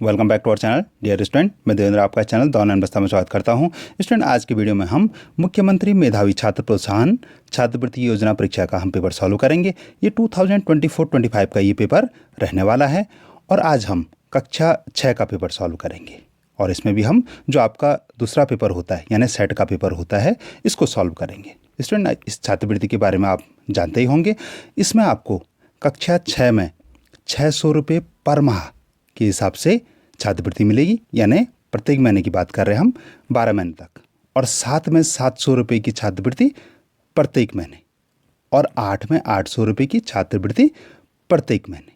Welcome back to our channel dear student. मैं देवेंद्र आपका channel the online बस्ता में स्वागत करता हूं। स्टूडेंट, आज की वीडियो में हम मुख्यमंत्री मेधावी छात्र प्रोत्साहन छात्रवृत्ति योजना परीक्षा का हम पेपर सॉल्व करेंगे। ये 2024-25 का ये पेपर रहने वाला है और आज हम कक्षा 6 का पेपर सॉल्व करेंगे और इसमें भी हम जो आपका दूसरा पेपर होता है यानी सेट का पेपर होता है इसको सॉल्व करेंगे। स्टूडेंट, इस छात्रवृत्ति के बारे में आप जानते ही होंगे। इसमें आपको कक्षा 6 में 600 रुपये पर माह के हिसाब से छात्रवृत्ति मिलेगी, यानी प्रत्येक महीने की बात कर रहे हैं हम 12 महीने तक, और 7 में 700 रुपये की छात्रवृत्ति प्रत्येक महीने और 8 में 800 रुपये की छात्रवृत्ति प्रत्येक महीने।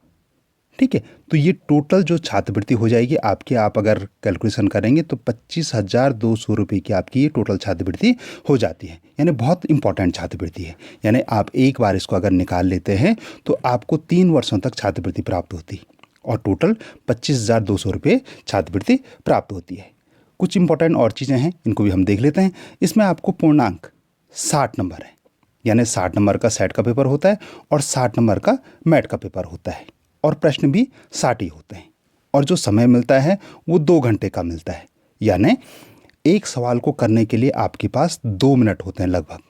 ठीक है, तो ये टोटल जो छात्रवृत्ति हो जाएगी आपकी, आप अगर कैलकुलेशन करेंगे तो 25,200 रुपये की आपकी ये टोटल छात्रवृत्ति हो जाती है। यानी बहुत इंपॉर्टेंट छात्रवृत्ति है। यानी आप एक बार इसको अगर निकाल लेते हैं तो आपको 3 वर्षों तक छात्रवृत्ति प्राप्त होती है और टोटल 25,200 रुपये छात्रवृत्ति प्राप्त होती है। कुछ इंपॉर्टेंट और चीज़ें हैं, इनको भी हम देख लेते हैं। इसमें आपको पूर्णांक 60 नंबर है, यानी 60 नंबर का सेट का पेपर होता है और 60 नंबर का मैट का पेपर होता है और प्रश्न भी 60 ही होते हैं। और जो समय मिलता है वो 2 घंटे का मिलता है, यानी एक सवाल को करने के लिए आपके पास 2 मिनट होते हैं लगभग।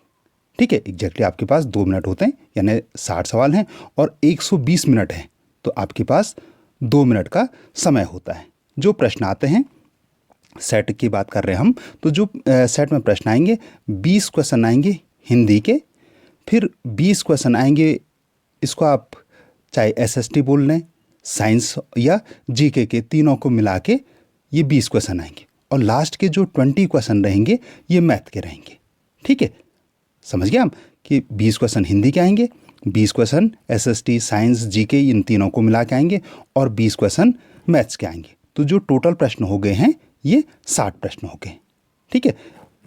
ठीक है, एग्जैक्टली आपके पास 2 मिनट होते हैं, यानी 60 सवाल हैं और 120 मिनट हैं, तो आपके पास 2 मिनट का समय होता है। जो प्रश्न आते हैं, सेट की बात कर रहे हैं हम, तो जो सेट में प्रश्न आएंगे 20 क्वेश्चन आएंगे हिंदी के, फिर 20 क्वेश्चन आएंगे, इसको आप चाहे एसएसटी बोल लें, साइंस या जीके के, तीनों को मिला के ये 20 क्वेश्चन आएंगे और लास्ट के जो 20 क्वेश्चन रहेंगे ये मैथ के रहेंगे। ठीक है, समझ गए हम कि 20 क्वेश्चन हिंदी के आएंगे, 20 क्वेश्चन एसएसटी, साइंस, जीके, इन तीनों को मिला के आएंगे और 20 क्वेश्चन मैथ्स के आएंगे। तो जो टोटल प्रश्न हो गए हैं ये 60 प्रश्न हो गए। ठीक है,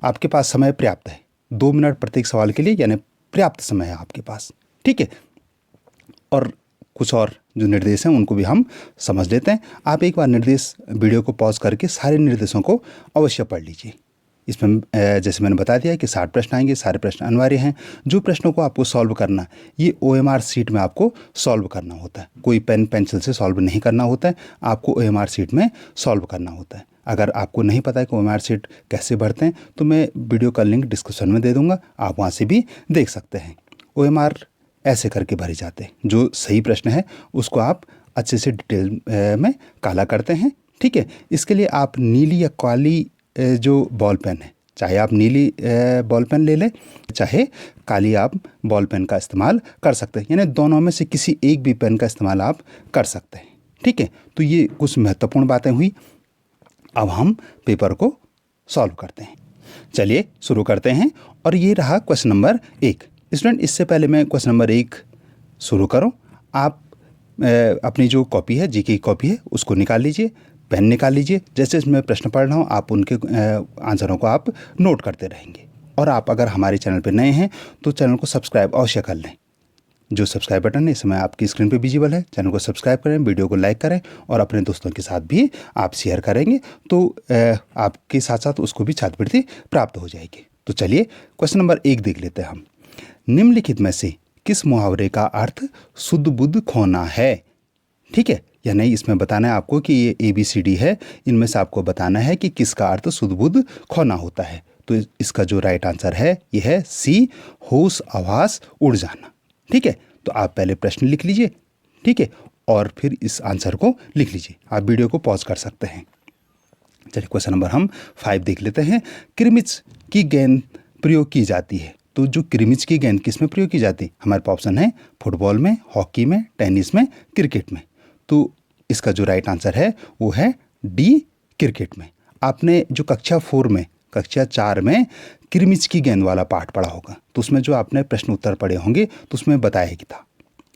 आपके पास समय पर्याप्त है, 2 मिनट प्रत्येक सवाल के लिए, यानी पर्याप्त समय है आपके पास। ठीक है, और कुछ और जो निर्देश हैं उनको भी हम समझ लेते हैं। आप एक बार निर्देश वीडियो को पॉज करके सारे निर्देशों को अवश्य पढ़ लीजिए। इसमें जैसे मैंने बता दिया कि 60 प्रश्न आएंगे, सारे प्रश्न अनिवार्य हैं। जो प्रश्नों को आपको सॉल्व करना ये OMR शीट में आपको सॉल्व करना होता है, कोई पेन पेंसिल से सॉल्व नहीं करना होता है, आपको OMR शीट में सॉल्व करना होता है। अगर आपको नहीं पता है कि OMR शीट कैसे भरते हैं तो मैं वीडियो का लिंक डिस्क्रिप्शन में दे दूँगा, आप वहाँ से भी देख सकते हैं। OMR ऐसे करके भरे जाते हैं, जो सही प्रश्न है उसको आप अच्छे से डिटेल में काला करते हैं। ठीक है, इसके लिए आप नीली या काली जो बॉल पेन है, चाहे आप नीली बॉल पेन ले लें, चाहे काली आप बॉल पेन का इस्तेमाल कर सकते हैं, यानी दोनों में से किसी एक भी पेन का इस्तेमाल आप कर सकते हैं। ठीक है, तो ये कुछ महत्वपूर्ण बातें हुई। अब हम पेपर को सॉल्व करते हैं। चलिए शुरू करते हैं और ये रहा क्वेश्चन नंबर 1। स्टूडेंट, इससे पहले मैं क्वेश्चन नंबर 1 शुरू करूँ, आप अपनी जो कॉपी है, जीके की कॉपी है, उसको निकाल लीजिए, पेन निकाल लीजिए। जैसे मैं प्रश्न पढ़ रहा हूँ आप उनके आंसरों को आप नोट करते रहेंगे। और आप अगर हमारे चैनल पर नए हैं तो चैनल को सब्सक्राइब अवश्य कर लें। जो सब्सक्राइब बटन है इस समय आपकी स्क्रीन पे विजिबल है। चैनल को सब्सक्राइब करें, वीडियो को लाइक करें और अपने दोस्तों के साथ भी आप शेयर करेंगे तो आपके साथ साथ उसको भी छात्रवृत्ति प्राप्त हो जाएगी। तो चलिए क्वेश्चन नंबर 1 देख लेते हैं हम। निम्नलिखित में से किस मुहावरे का अर्थ शुद्ध बुद्ध खोना है? ठीक है, या नहीं, इसमें बताना है आपको कि ये ABCD है, इनमें से आपको बताना है कि किसका अर्थ शुद्ध बुद्ध खोना होता है। तो इसका जो राइट आंसर है ये है C, होश आवास उड़ जाना। ठीक है, तो आप पहले प्रश्न लिख लीजिए, ठीक है, और फिर इस आंसर को लिख लीजिए। आप वीडियो को पॉज कर सकते हैं। चलिए क्वेश्चन नंबर हम 5 देख लेते हैं। क्रिमिच की गेंद प्रयोग की जाती है। तो जो क्रिमिच की गेंद किस में प्रयोग की जाती है? हमारे पास ऑप्शन है फुटबॉल में, हॉकी में, टेनिस में, क्रिकेट में। तो इसका जो राइट आंसर है वो है D, क्रिकेट में। आपने जो कक्षा 4 में क्रिमिच की गेंद वाला पाठ पढ़ा होगा, तो उसमें जो आपने प्रश्न उत्तर पढ़े होंगे तो उसमें बताया ही था।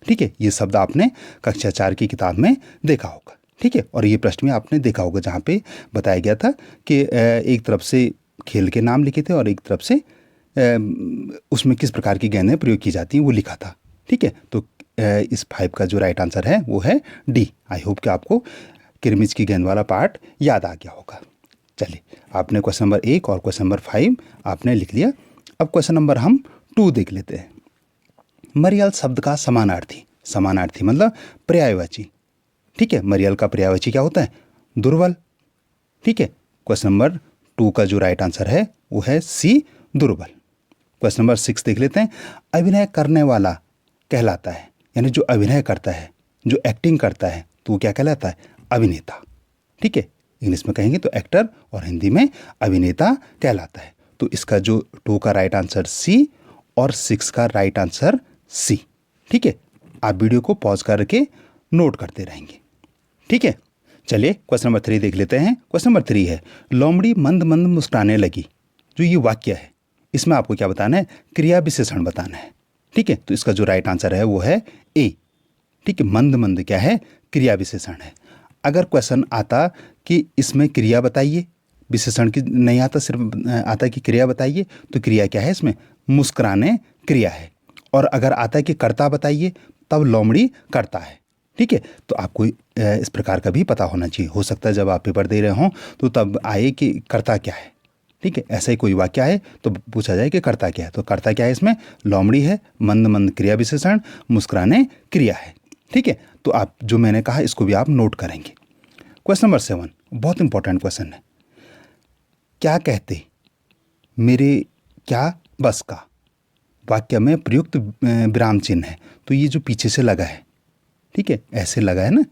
ठीक है, ये शब्द आपने कक्षा 4 की किताब में देखा होगा। ठीक है, और ये प्रश्न में आपने देखा होगा जहाँ पे बताया गया था कि एक तरफ से खेल के नाम लिखे थे और एक तरफ से उसमें किस प्रकार की गेंदें प्रयोग की जाती हैं वो लिखा था। ठीक है, तो इस 5 का जो राइट आंसर है वो है D। आई होप कि आपको क्रिमिच की गेंद वाला पार्ट याद आ गया होगा। चलिए, आपने क्वेश्चन नंबर 1 और क्वेश्चन नंबर 5 आपने लिख लिया। अब क्वेश्चन नंबर हम 2 देख लेते हैं। मरियल शब्द का समानार्थी मतलब पर्यायवाची। ठीक है, मरियल का पर्यायवाची क्या होता है? दुर्बल। ठीक है, क्वेश्चन नंबर 2 का जो राइट आंसर है वो है सी, दुर्बल। क्वेश्चन नंबर 6 देख लेते हैं। अभिनय करने वाला कहलाता है, यानी जो अभिनय करता है, जो एक्टिंग करता है, तो वो क्या कहलाता है? अभिनेता। ठीक है, इंग्लिश में कहेंगे तो एक्टर और हिंदी में अभिनेता कहलाता है। तो इसका जो 2 का राइट आंसर सी और 6 का राइट आंसर सी। ठीक है, आप वीडियो को पॉज करके नोट करते रहेंगे। ठीक है, चलिए क्वेश्चन नंबर 3 देख लेते हैं। क्वेश्चन नंबर 3 है, लोमड़ी मंद मंद मुस्कुराने लगी। जो ये वाक्य है इसमें आपको क्या बताना है? क्रिया विशेषण बताना है। ठीक है, तो इसका जो राइट आंसर है वो है ए। ठीक है, मंद मंद क्या है? क्रिया विशेषण है। अगर क्वेश्चन आता कि इसमें क्रिया बताइए, विशेषण की नहीं आता, सिर्फ आता कि क्रिया बताइए, तो क्रिया क्या है इसमें? मुस्कुराने क्रिया है। और अगर आता है कि कर्ता बताइए, तब लोमड़ी कर्ता है। ठीक है, तो आपको इस प्रकार का भी पता होना चाहिए। हो सकता है जब आप पेपर दे रहे हों तो तब आए कि कर्ता क्या है। ठीक है, ऐसा ही कोई वाक्य है तो पूछा जाए कि कर्ता क्या है, तो कर्ता क्या है इसमें? लोमड़ी है, मंद मंद क्रिया विशेषण, मुस्कुराने क्रिया है। ठीक है, तो आप जो मैंने कहा इसको भी आप नोट करेंगे। क्वेश्चन नंबर 7 बहुत इंपॉर्टेंट क्वेश्चन है। क्या कहते मेरे क्या बस का? वाक्य में प्रयुक्त विराम चिन्ह है, तो ये जो पीछे से लगा है, ठीक है, ऐसे लगा है ना,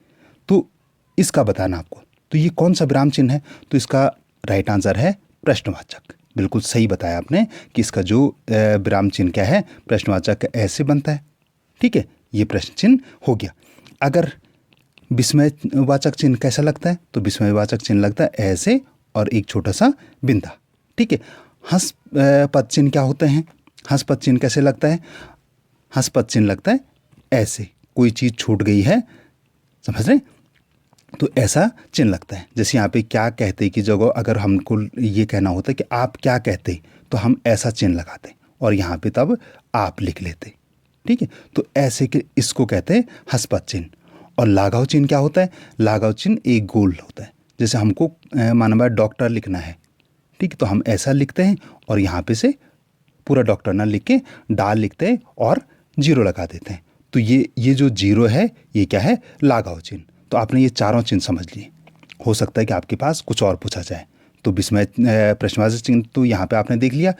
तो इसका बताना आपको। तो ये कौन सा विराम चिन्ह है? तो इसका राइट आंसर है प्रश्नवाचक। बिल्कुल सही बताया आपने कि इसका जो विराम चिन्ह क्या है? प्रश्नवाचक ऐसे बनता है। ठीक है, ये प्रश्न चिन्ह हो गया। अगर विस्मयवाचक चिन्ह कैसा लगता है? तो विस्मयवाचक चिन्ह लगता है ऐसे और एक छोटा सा बिंदा। ठीक है, हंस पद चिन्ह क्या होते हैं? हंस पद चिन्ह कैसे लगता है? हंस पद चिन्ह लगता है ऐसे, कोई चीज़ छूट गई है, समझ रहे? तो ऐसा चिन्ह लगता है। जैसे यहाँ पे क्या कहते की जगह अगर हमको ये कहना होता है कि आप क्या कहते, तो हम ऐसा चिन्ह लगाते और यहाँ पे तब आप लिख लेते। ठीक है, तो ऐसे के इसको कहते हैं हंसपद चिन्ह। और लाघव चिन्ह क्या होता है? लाघव चिन्ह एक गोल होता है। जैसे हमको माना डॉक्टर लिखना है, ठीक है, तो हम ऐसा लिखते हैं और यहाँ पे से पूरा डॉक्टर ना लिख के डाल लिखते हैं और जीरो लगा देते हैं। तो ये जो जीरो है ये क्या है? लाघव चिन्ह। तो आपने ये चारों चिन्ह समझ लिए। हो सकता है कि आपके पास कुछ और पूछा जाए। तो विस्मय प्रश्नवाचक चिन्ह तो यहाँ पे आपने देख लिया,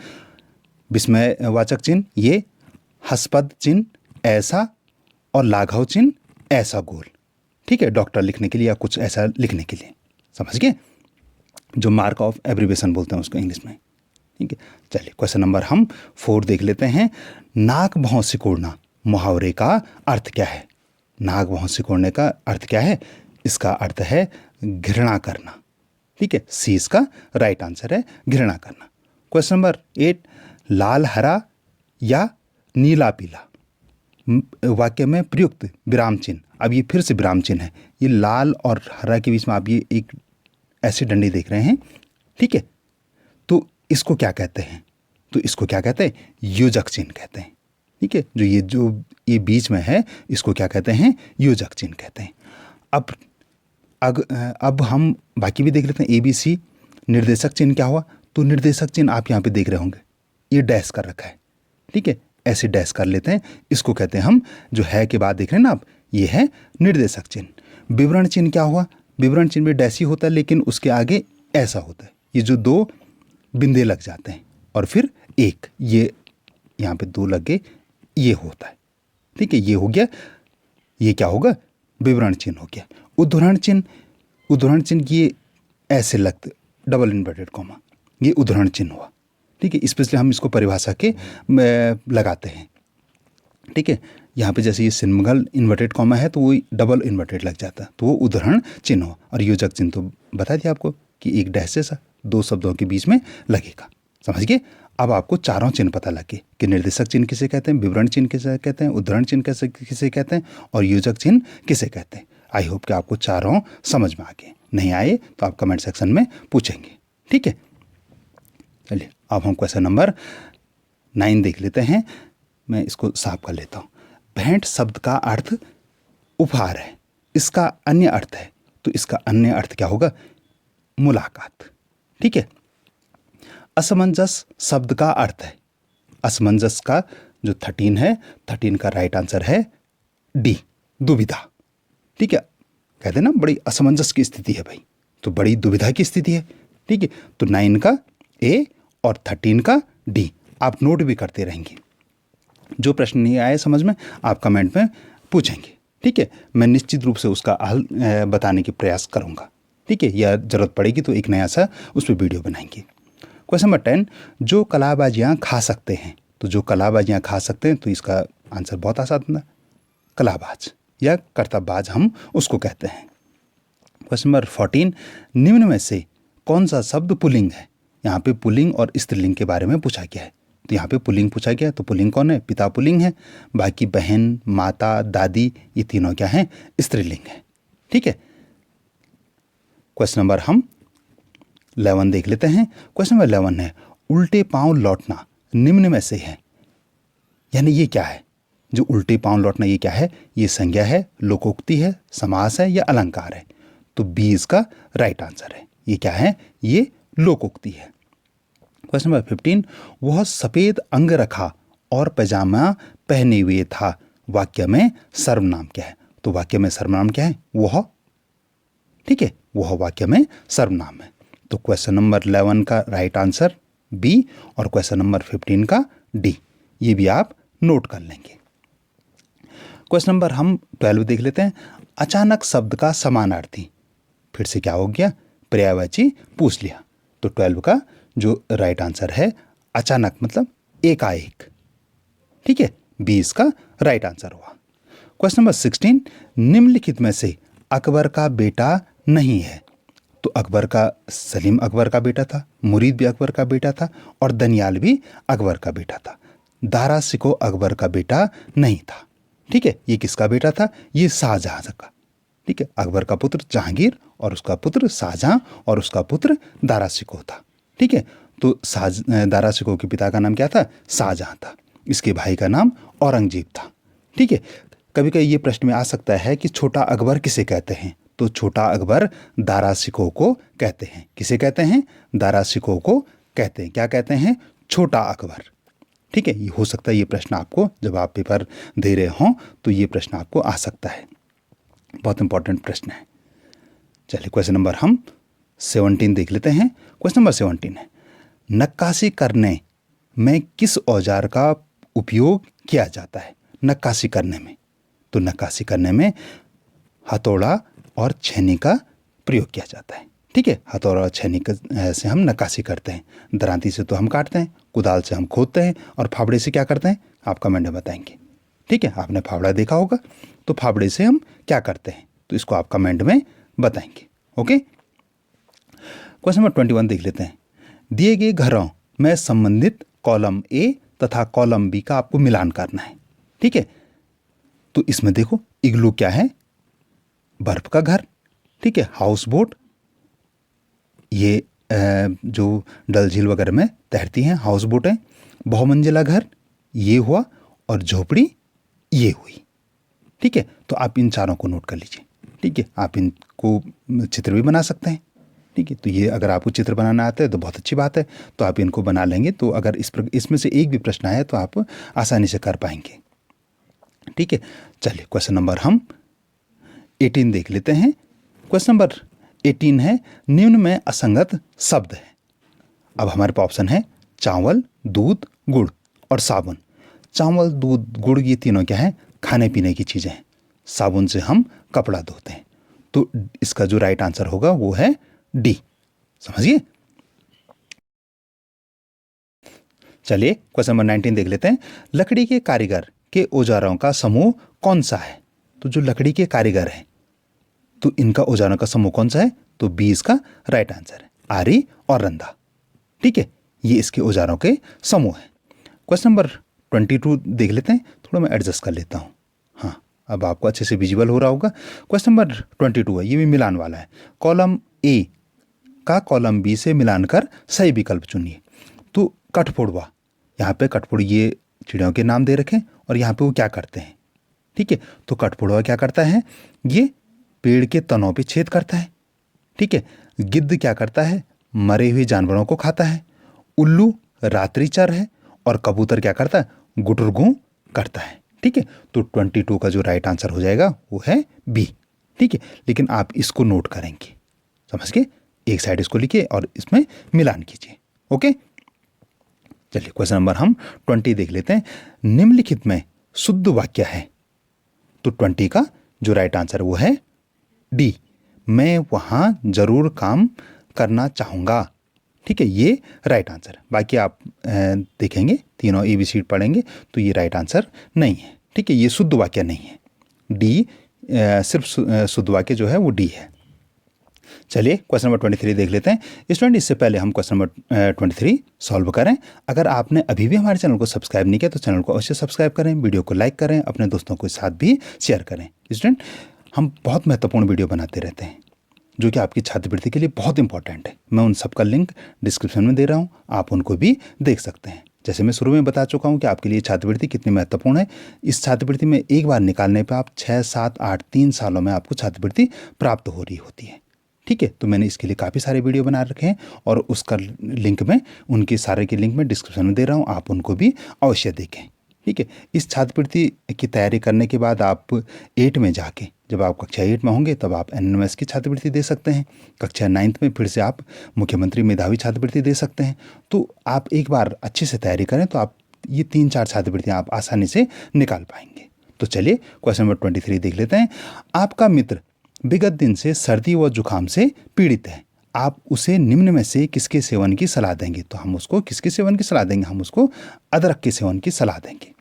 विस्मयवाचक चिन्ह ये, हंसपद चिन्ह ऐसा और लाघव चिन्ह ऐसा गोल। ठीक है, डॉक्टर लिखने के लिए या कुछ ऐसा लिखने के लिए, समझ गए? जो मार्क ऑफ एब्रिवेशन बोलते हैं उसको इंग्लिश में। ठीक है, चलिए क्वेश्चन नंबर हम 4 देख लेते हैं। नाक भौं सिकोड़ना मुहावरे का अर्थ क्या है? नाक भौं सिकोड़ने का अर्थ क्या है? इसका अर्थ है घृणा करना। ठीक है, सी इसका राइट आंसर है, घृणा करना। क्वेश्चन नंबर 8, लाल हरा या नीला पीला वाक्य में प्रयुक्त विराम चिन्ह। अब ये फिर से विराम चिन्ह है। ये लाल और हरा के बीच में आप ये एक ऐसी डंडी देख रहे हैं। ठीक है, तो इसको क्या कहते हैं? तो इसको क्या कहते हैं? योजक चिन्ह कहते हैं। ठीक है, जो ये बीच में है इसको क्या कहते हैं? योजक चिन्ह कहते हैं। अब हम बाकी भी देख लेते हैं। ABC निर्देशक चिन्ह क्या हुआ? तो निर्देशक चिन्ह आप यहाँ पे देख रहे होंगे, ये डैश कर रखा है। ठीक है, ऐसे डैश कर लेते हैं, इसको कहते हैं हम, जो है के बाद देख रहे हैं ना आप, ये है निर्देशक चिन्ह। विवरण चिन्ह क्या हुआ? विवरण चिन्ह में डैश ही होता है लेकिन उसके आगे ऐसा होता है, ये जो 2 बिंदे लग जाते हैं और फिर एक, ये यहाँ पे 2 लग गए, ये होता है। ठीक है, ये हो गया, ये क्या होगा? विवरण चिन्ह हो गया। उद्धरण चिन्ह ये ऐसे लगते, डबल इन्वर्टेड कॉमा, ये उद्धरण चिन्ह हुआ। ठीक है, स्पेशली हम इसको परिभाषा के लगाते हैं। ठीक है, यहाँ पे जैसे ये सिंगल इन्वर्टेड कॉमा है तो वो डबल इन्वर्टेड लग जाता है, तो वो उद्धरण चिन्ह हो। और योजक चिन्ह तो बता दिया आपको कि एक डैश जैसा 2 शब्दों के बीच में लगेगा, समझ गए? अब आपको चारों चिन्ह पता लगे कि निर्देशक चिन्ह किसे कहते हैं, विवरण चिन्ह किसे कहते हैं, उद्धरण चिन्ह किसे कहते हैं और योजक चिन्ह किसे कहते हैं। आई होप कि आपको चारों समझ में आ गए। नहीं आए तो आप कमेंट सेक्शन में पूछेंगे। ठीक है, चलिए अब हम क्वेश्चन नंबर 9 देख लेते हैं। मैं इसको साफ कर लेता हूँ। भेंट शब्द का अर्थ उपहार है, इसका अन्य अर्थ है, तो इसका अन्य अर्थ क्या होगा? मुलाकात। ठीक है, असमंजस शब्द का अर्थ है, असमंजस का जो 13 है, 13 का राइट आंसर है डी, दुविधा। ठीक है, कहते हैं ना बड़ी असमंजस की स्थिति है भाई, तो बड़ी दुविधा की स्थिति है। ठीक है, तो 9 का ए और 13 का डी आप नोट भी करते रहेंगे। जो प्रश्न नहीं आए समझ में आप कमेंट में पूछेंगे। ठीक है, मैं निश्चित रूप से उसका हल बताने की प्रयास करूँगा। ठीक है, या ज़रूरत पड़ेगी तो एक नया सा उस पर वीडियो बनाएंगे। क्वेश्चन नंबर 10, जो कलाबाजियाँ खा सकते हैं। तो जो कलाबाजियाँ खा सकते हैं तो इसका आंसर बहुत आसान है, कलाबाज या कर्तव्यबाज हम उसको कहते हैं। क्वेश्चन नंबर 14, निम्न में से कौन सा शब्द पुल्लिंग है। यहाँ पे पुल्लिंग और स्त्रीलिंग के बारे में पूछा गया है। तो यहाँ पे पुल्लिंग पूछा गया, तो पुल्लिंग कौन है, पिता पुल्लिंग है, बाकी बहन, माता, दादी ये तीनों क्या हैं, स्त्रीलिंग है। ठीक है, क्वेश्चन नंबर हम 11 देख लेते हैं। क्वेश्चन नंबर 11 है, उल्टे पांव लौटना निम्न में से है। यानी ये क्या है, जो उल्टे पांव लौटना ये क्या है, ये संज्ञा है, लोकोक्ति है, समास है या अलंकार है। तो बी इसका राइट आंसर है। ये क्या है, ये लोकोक्ति है। क्वेश्चन नंबर 15, वह सफेद अंग रखा और पैजामा पहने हुए था। वाक्य में सर्वनाम क्या है। तो वाक्य में सर्वनाम क्या है, वह। ठीक है, वह वाक्य में सर्वनाम है। तो क्वेश्चन नंबर 11 का राइट आंसर बी और क्वेश्चन नंबर 15 का डी, ये भी आप नोट कर लेंगे। क्वेश्चन नंबर हम 12 देख लेते हैं। अचानक शब्द का समानार्थी, फिर से क्या हो गया, पर्यायवाची पूछ लिया। तो 12 का जो राइट आंसर है अचानक मतलब एकाएक। ठीक है, बी इसका राइट आंसर हुआ। क्वेश्चन नंबर 16, निम्नलिखित में से अकबर का बेटा नहीं है। तो अकबर का, सलीम अकबर का बेटा था, मुरीद भी अकबर का बेटा था और दनियाल भी अकबर का बेटा था। दारा शिकोह अकबर का बेटा नहीं था। ठीक है, ये किसका बेटा था, ये शाहजहां का। ठीक है, अकबर का पुत्र जहांगीर और उसका पुत्र शाहजहां और उसका पुत्र दारा शिकोह था। ठीक है, तो दारा शिकोह के पिता का नाम क्या था, शाहजहां था। इसके भाई का नाम औरंगजेब था। ठीक है, कभी कभी ये प्रश्न में आ सकता है कि छोटा अकबर किसे कहते हैं। तो छोटा अकबर दारा शिकोह को कहते हैं। किसे कहते हैं, दारा शिकोह को कहते हैं। क्या कहते हैं, छोटा अकबर। ठीक है, ये हो सकता है ये प्रश्न आपको जब आप पेपर दे रहे हों तो ये प्रश्न आपको आ सकता है। बहुत इंपॉर्टेंट प्रश्न है। चलिए क्वेश्चन नंबर हम 17 देख लेते हैं। क्वेश्चन नंबर 17 है, नक्काशी करने में किस औजार का उपयोग किया जाता है। नक्काशी करने में, तो नक्काशी करने में हथौड़ा और छेनी का प्रयोग किया जाता है। ठीक है, हथौड़ा और छेनी से हम नक्काशी करते हैं। दरांती से तो हम काटते हैं, कुदाल से हम खोदते हैं और फावड़े से क्या करते हैं, आप कमेंट में बताएंगे। ठीक है, आपने फावड़ा देखा होगा, तो फावड़े से हम क्या करते हैं, तो इसको आप कमेंट में बताएंगे। ओके, क्वेश्चन नंबर 21 देख लेते हैं। दिए गए घरों में संबंधित कॉलम ए तथा कॉलम बी का आपको मिलान करना है। ठीक है, तो इसमें देखो इग्लू क्या है, बर्फ का घर। ठीक है, हाउस बोट ये जो डल झील वगैरह में तैरती हैं हाउस बोटें। बहुमंजिला घर ये हुआ और झोपड़ी ये हुई। ठीक है, तो आप इन चारों को नोट कर लीजिए। ठीक है, आप इनको चित्र भी बना सकते हैं। ठीक है, तो ये अगर आपको चित्र बनाना आता है तो बहुत अच्छी बात है, तो आप इनको बना लेंगे। तो अगर इसमें से एक भी प्रश्न आए तो आप आसानी से कर पाएंगे। ठीक है, चलिए क्वेश्चन नंबर हम 18 देख लेते हैं। क्वेश्चन नंबर 18 है, निम्न में असंगत शब्द है। अब हमारे पास ऑप्शन है चावल, दूध, गुड़ और साबुन। चावल, दूध, गुड़ ये तीनों क्या है, खाने पीने की चीज़ें हैं। साबुन से हम कपड़ा धोते हैं। तो इसका जो राइट आंसर होगा वो है डी। समझिए। चलिए क्वेश्चन नंबर 19 देख लेते हैं। लकड़ी के कारीगर के औजारों का समूह कौन सा है। तो जो लकड़ी के कारीगर हैं तो इनका औजारों का समूह कौन सा है, तो बी इसका राइट आंसर है, आरी और रंधा। ठीक है, ये इसके औजारों के समूह है। क्वेश्चन नंबर 22 देख लेते हैं। थोड़ा मैं एडजस्ट कर लेता हूँ। हाँ, अब आपको अच्छे से विजिबल हो रहा होगा। क्वेश्चन नंबर 22 है, ये भी मिलान वाला है। कॉलम ए का कॉलम बी से मिलान कर सही विकल्प चुनिए। तो कठफोड़वा, यहाँ पे कठफोड़ ये चिड़ियों के नाम दे रखें और यहाँ पे वो क्या करते हैं। ठीक है, तो कठफोड़वा क्या करता है, ये पेड़ के तनों पे छेद करता है। ठीक है, गिद्ध क्या करता है, मरे हुए जानवरों को खाता है। उल्लू रात्रिचर है और कबूतर क्या करता है, गुटरगू करता है। ठीक है, तो 22 का जो राइट आंसर हो जाएगा वो है बी। ठीक है, लेकिन आप इसको नोट करेंगे। समझ के एक साइड इसको लिखिए और इसमें मिलान कीजिए। ओके, चलिए क्वेश्चन नंबर हम 20 देख लेते हैं। निम्नलिखित में शुद्ध वाक्य है, तो 20 का जो राइट आंसर वो है डी, मैं वहां जरूर काम करना चाहूंगा। ठीक है, ये राइट आंसर। बाकी आप देखेंगे, तीनों एबीसी पढ़ेंगे तो ये राइट आंसर नहीं है। ठीक है, ये शुद्ध वाक्य नहीं है। डी सिर्फ शुद्ध वाक्य जो है वो डी है। चलिए क्वेश्चन नंबर 23 देख लेते हैं। स्टूडेंट, इससे पहले हम क्वेश्चन नंबर 23 सॉल्व करें, अगर आपने अभी भी हमारे चैनल को सब्सक्राइब नहीं किया तो चैनल को अवश्य सब्सक्राइब करें, वीडियो को लाइक करें, अपने दोस्तों के साथ भी शेयर करें। स्टूडेंट, हम बहुत महत्वपूर्ण वीडियो बनाते रहते हैं जो कि आपकी छात्रवृत्ति के लिए बहुत इंपॉर्टेंट है। मैं उन सब का लिंक डिस्क्रिप्शन में दे रहा हूँ, आप उनको भी देख सकते हैं। जैसे मैं शुरू में बता चुका हूँ कि आपके लिए छात्रवृत्ति कितनी महत्वपूर्ण है। इस छात्रवृत्ति में एक बार निकालने पर आप 6, 7, 8, 3 सालों में आपको छात्रवृत्ति प्राप्त हो रही होती है। ठीक है, तो मैंने इसके लिए काफ़ी सारे वीडियो बना रखे हैं और उसका लिंक में, उनके सारे के लिंक में डिस्क्रिप्शन में दे रहा हूँ, आप उनको भी अवश्य देखें। ठीक है, इस छात्रवृत्ति की तैयारी करने के बाद आप 8 में जाके, जब आप कक्षा 8 में होंगे तब आप एनएमएस की छात्रवृत्ति दे सकते हैं। कक्षा 9 में फिर से आप मुख्यमंत्री मेधावी छात्रवृत्ति दे सकते हैं। तो आप एक बार अच्छे से तैयारी करें तो आप ये 3-4 छात्रवृत्तियाँ आप आसानी से निकाल पाएंगे। तो चलिए क्वेश्चन नंबर 23 देख लेते हैं। आपका मित्र विगत दिन से सर्दी व जुकाम से पीड़ित है, आप उसे निम्न में से किसके सेवन की सलाह देंगे? तो हम उसको किसके सेवन की सलाह देंगे? हम उसको अदरक के सेवन की सलाह देंगे।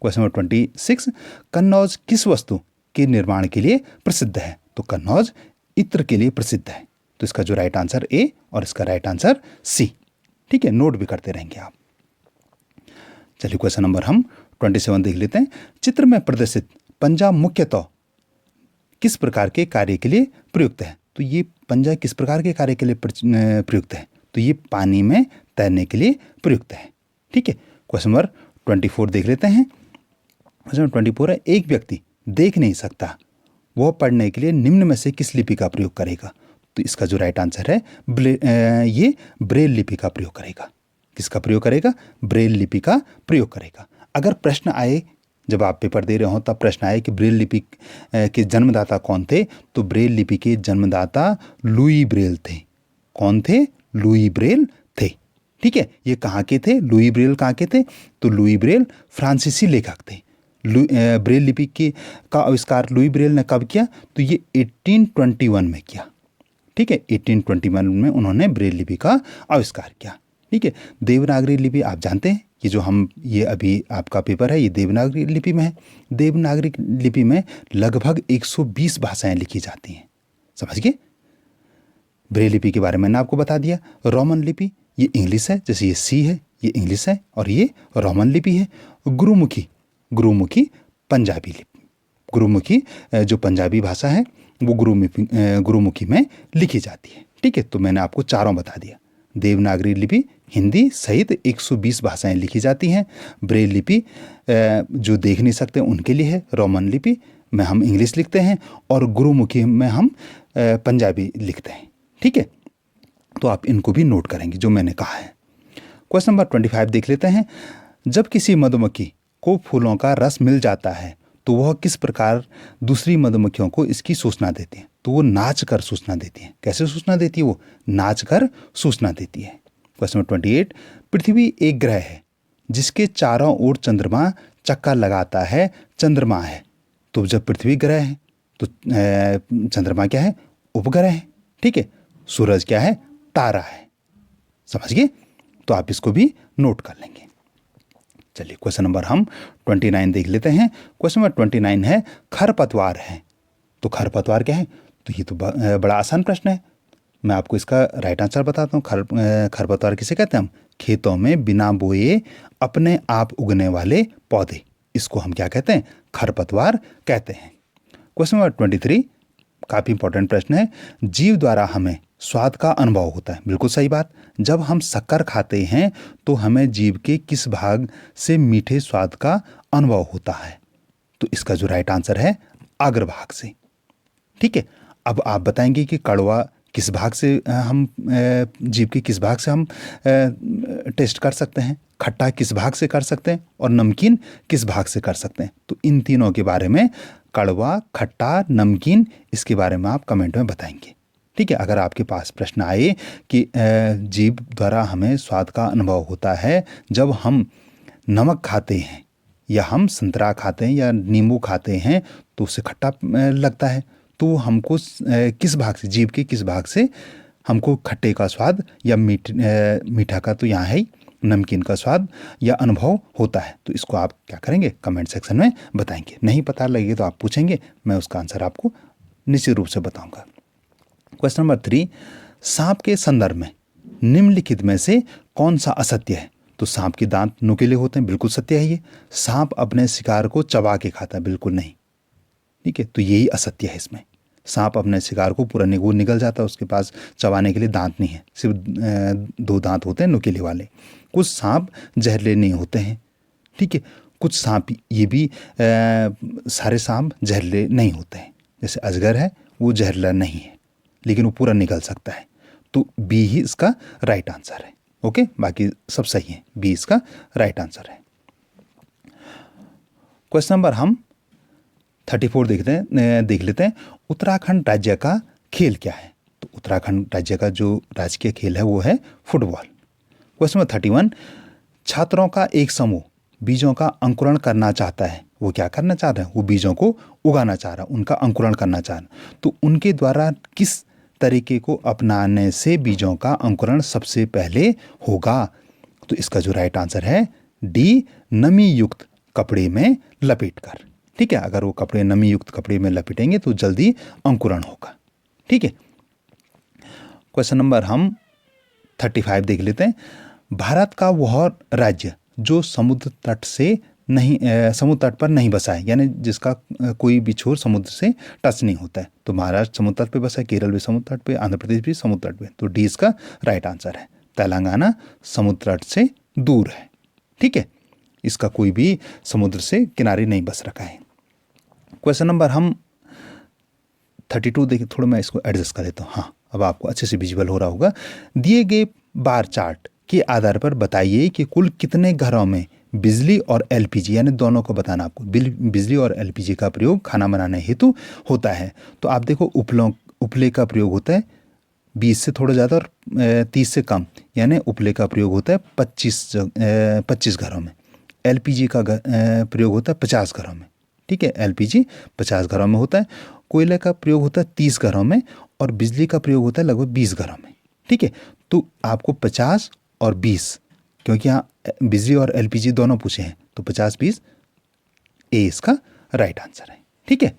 क्वेश्चन नंबर 26, कन्नौज किस वस्तु के निर्माण के लिए प्रसिद्ध है? तो कन्नौज इत्र के लिए प्रसिद्ध है। तो इसका जो राइट आंसर ए और इसका राइट आंसर सी। ठीक है, नोट भी करते रहेंगे आप। चलिए क्वेश्चन नंबर हम 27 देख लेते हैं। चित्र में प्रदर्शित पंजा मुख्यतः किस प्रकार के कार्य के लिए प्रयुक्त है? तो ये पंजा किस प्रकार के कार्य के लिए प्रयुक्त है? तो ये पानी में तैरने के लिए प्रयुक्त है। ठीक है, क्वेश्चन नंबर 24 देख लेते हैं। क्वेश्चन नंबर 24 है, एक व्यक्ति देख नहीं सकता, वह पढ़ने के लिए निम्न में से किस लिपि का प्रयोग करेगा? तो इसका जो राइट आंसर है ये ब्रेल लिपि का प्रयोग करेगा। किसका प्रयोग करेगा? ब्रेल लिपि का प्रयोग करेगा। अगर प्रश्न आए, जब आप पेपर दे रहे हो तब प्रश्न आए कि ब्रेल लिपि के जन्मदाता कौन थे? तो ब्रेल लिपि के जन्मदाता लुई ब्रेल थे। कौन थे? लुई ब्रेल थे। ठीक है, ये कहाँ के थे? लुई ब्रेल कहाँ के थे? तो लुई ब्रेल फ्रांसीसी लेखक थे। ब्रेल लिपि का आविष्कार लुई ब्रेल ने कब किया? तो ये 1821 में किया। ठीक है, 1821 में उन्होंने ब्रेल लिपि का आविष्कार किया। ठीक है, देवनागरी लिपि आप जानते हैं, ये अभी आपका पेपर है, ये देवनागरी लिपि में है। देवनागरी लिपि में लगभग 120 भाषाएं लिखी जाती हैं। समझ गए? ब्रेल लिपि के बारे में मैंने आपको बता दिया। रोमन लिपि ये इंग्लिश है, जैसे ये सी है, ये इंग्लिश है और ये रोमन लिपि है। गुरुमुखी पंजाबी लिपि, गुरुमुखी जो पंजाबी भाषा है वो गुरुमुखी में लिखी जाती है। ठीक है, तो मैंने आपको चारों बता दिया। देवनागरी लिपि हिंदी सहित 120 भाषाएं लिखी जाती हैं। ब्रेल लिपि जो देख नहीं सकते उनके लिए है। रोमन लिपि में हम इंग्लिश लिखते हैं और गुरुमुखी में हम पंजाबी लिखते हैं। ठीक है, तो आप इनको भी नोट करेंगे जो मैंने कहा है। क्वेश्चन नंबर 25 देख लेते हैं। जब किसी मधुमक्खी को फूलों का रस मिल जाता है तो वह किस प्रकार दूसरी मधुमक्खियों को इसकी सूचना देती है? तो वो नाच कर सूचना देती है। कैसे सूचना देती है? वो नाच कर सूचना देती है। क्वेश्चन नंबर 28, पृथ्वी एक ग्रह है जिसके चारों ओर चंद्रमा चक्का लगाता है, चंद्रमा है। तो जब पृथ्वी ग्रह है तो चंद्रमा क्या है? उपग्रह है। ठीक है, सूरज क्या है? तारा है। समझ गए? तो आप इसको भी नोट कर लेंगे। चलिए क्वेश्चन नंबर हम 29 देख लेते हैं। क्वेश्चन नंबर 29 है, खरपतवार है। तो खरपतवार क्या है? तो ये तो बड़ा आसान प्रश्न है। मैं आपको इसका राइट आंसर बताता हूँ। खरपतवार किसे कहते हैं? हम खेतों में बिना बोए अपने आप उगने वाले पौधे, इसको हम क्या कहते हैं? खरपतवार कहते हैं। क्वेश्चन नंबर 23 काफ़ी इंपॉर्टेंट प्रश्न है। जीव द्वारा हमें स्वाद का अनुभव होता है। बिल्कुल सही बात। जब हम शक्कर खाते हैं तो हमें जीभ के किस भाग से मीठे स्वाद का अनुभव होता है? तो इसका जो राइट आंसर है अग्रभाग से। ठीक है, अब आप बताएंगे कि कड़वा किस भाग से हम जीभ के किस भाग से हम टेस्ट कर सकते हैं, खट्टा किस भाग से कर सकते हैं और नमकीन किस भाग से कर सकते हैं? तो इन तीनों के बारे में, कड़वा, खट्टा, नमकीन, इसके बारे में आप कमेंट में बताएंगे। ठीक है, अगर आपके पास प्रश्न आए कि जीभ द्वारा हमें स्वाद का अनुभव होता है जब हम नमक खाते हैं या हम संतरा खाते हैं या नींबू खाते हैं तो उससे खट्टा लगता है, तो हमको किस भाग से, जीभ के किस भाग से हमको खट्टे का स्वाद या मीठा का तो यहाँ है ही, नमकीन का स्वाद या अनुभव होता है। तो इसको आप क्या करेंगे, कमेंट सेक्शन में बताएंगे। नहीं पता लगे तो आप पूछेंगे, मैं उसका आंसर आपको निश्चित रूप से बताऊंगा। क्वेश्चन नंबर 3, सांप के संदर्भ में निम्नलिखित में से कौन सा असत्य है? तो सांप के दांत नुकीले होते हैं, बिल्कुल सत्य है ये। सांप अपने शिकार को चबा के खाता है, बिल्कुल नहीं। ठीक है, तो यही असत्य है इसमें। सांप अपने शिकार को पूरा निगल जाता है, उसके पास चबाने के लिए दांत नहीं है, सिर्फ 2 दांत होते हैं नुकीले वाले। कुछ सांप जहरीले नहीं होते हैं, ठीक है। कुछ सांप ये भी सारे सांप जहरीले नहीं होते हैं। जैसे अजगर है, वो जहरीला नहीं है लेकिन वो पूरा निगल सकता है। तो बी ही इसका राइट आंसर है। ओके, बाकी सब सही है, बी इसका राइट आंसर है। क्वेश्चन नंबर हम 34 देख लेते हैं। उत्तराखंड राज्य का खेल क्या है? तो उत्तराखंड राज्य का जो राजकीय खेल है वो है फुटबॉल। क्वेश्चन नंबर 31, छात्रों का एक समूह बीजों का अंकुरण करना चाहता है। वो क्या करना चाह रहे हैं? वो बीजों को उगाना चाह रहा है, उनका अंकुरण करना चाह रहा है। तो उनके द्वारा किस तरीके को अपनाने से बीजों का अंकुरण सबसे पहले होगा? तो इसका जो राइट आंसर है डी, नमी युक्त कपड़े में लपेट कर। ठीक है, अगर वो कपड़े नमी युक्त कपड़े में लपेटेंगे तो जल्दी अंकुरण होगा। ठीक है, क्वेश्चन नंबर हम 35 देख लेते हैं। भारत का वह राज्य जो समुद्र तट पर नहीं बसा है, यानी जिसका कोई भी छोर समुद्र से टच नहीं होता है। तो महाराष्ट्र समुद्र तट पे बसा है, केरल भी समुद्र तट पे, आंध्र प्रदेश भी समुद्र तट पे। तो डी इसका राइट आंसर है। तेलंगाना समुद्र तट से दूर है। ठीक है, इसका कोई भी समुद्र से किनारे नहीं बस रखा है। क्वेश्चन नंबर हम 32 देखिए, थोड़ा मैं इसको एडजस्ट कर लेता हूँ। हाँ, अब आपको अच्छे से विजुअल हो रहा होगा। दिए गए बार चार्ट के आधार पर बताइए कि कुल कितने घरों में बिजली और एलपीजी, यानी दोनों को बताना आपको, बिजली और एलपीजी का प्रयोग खाना बनाने हेतु होता है। तो आप देखो, उपले का प्रयोग होता है 20 से थोड़ा ज़्यादा और 30 से कम, यानी उपले का प्रयोग होता है 25 घरों में। एलपीजी का प्रयोग होता है 50 घरों में। ठीक है, एलपीजी 50 घरों में होता है। कोयले का प्रयोग होता है 30 घरों में और बिजली का प्रयोग होता है लगभग 20 घरों में। ठीक है, तो आपको 50 और 20, क्योंकि यहाँ बिजली और एलपीजी दोनों पूछे हैं, तो 50-20 ए इसका राइट आंसर है। ठीक है,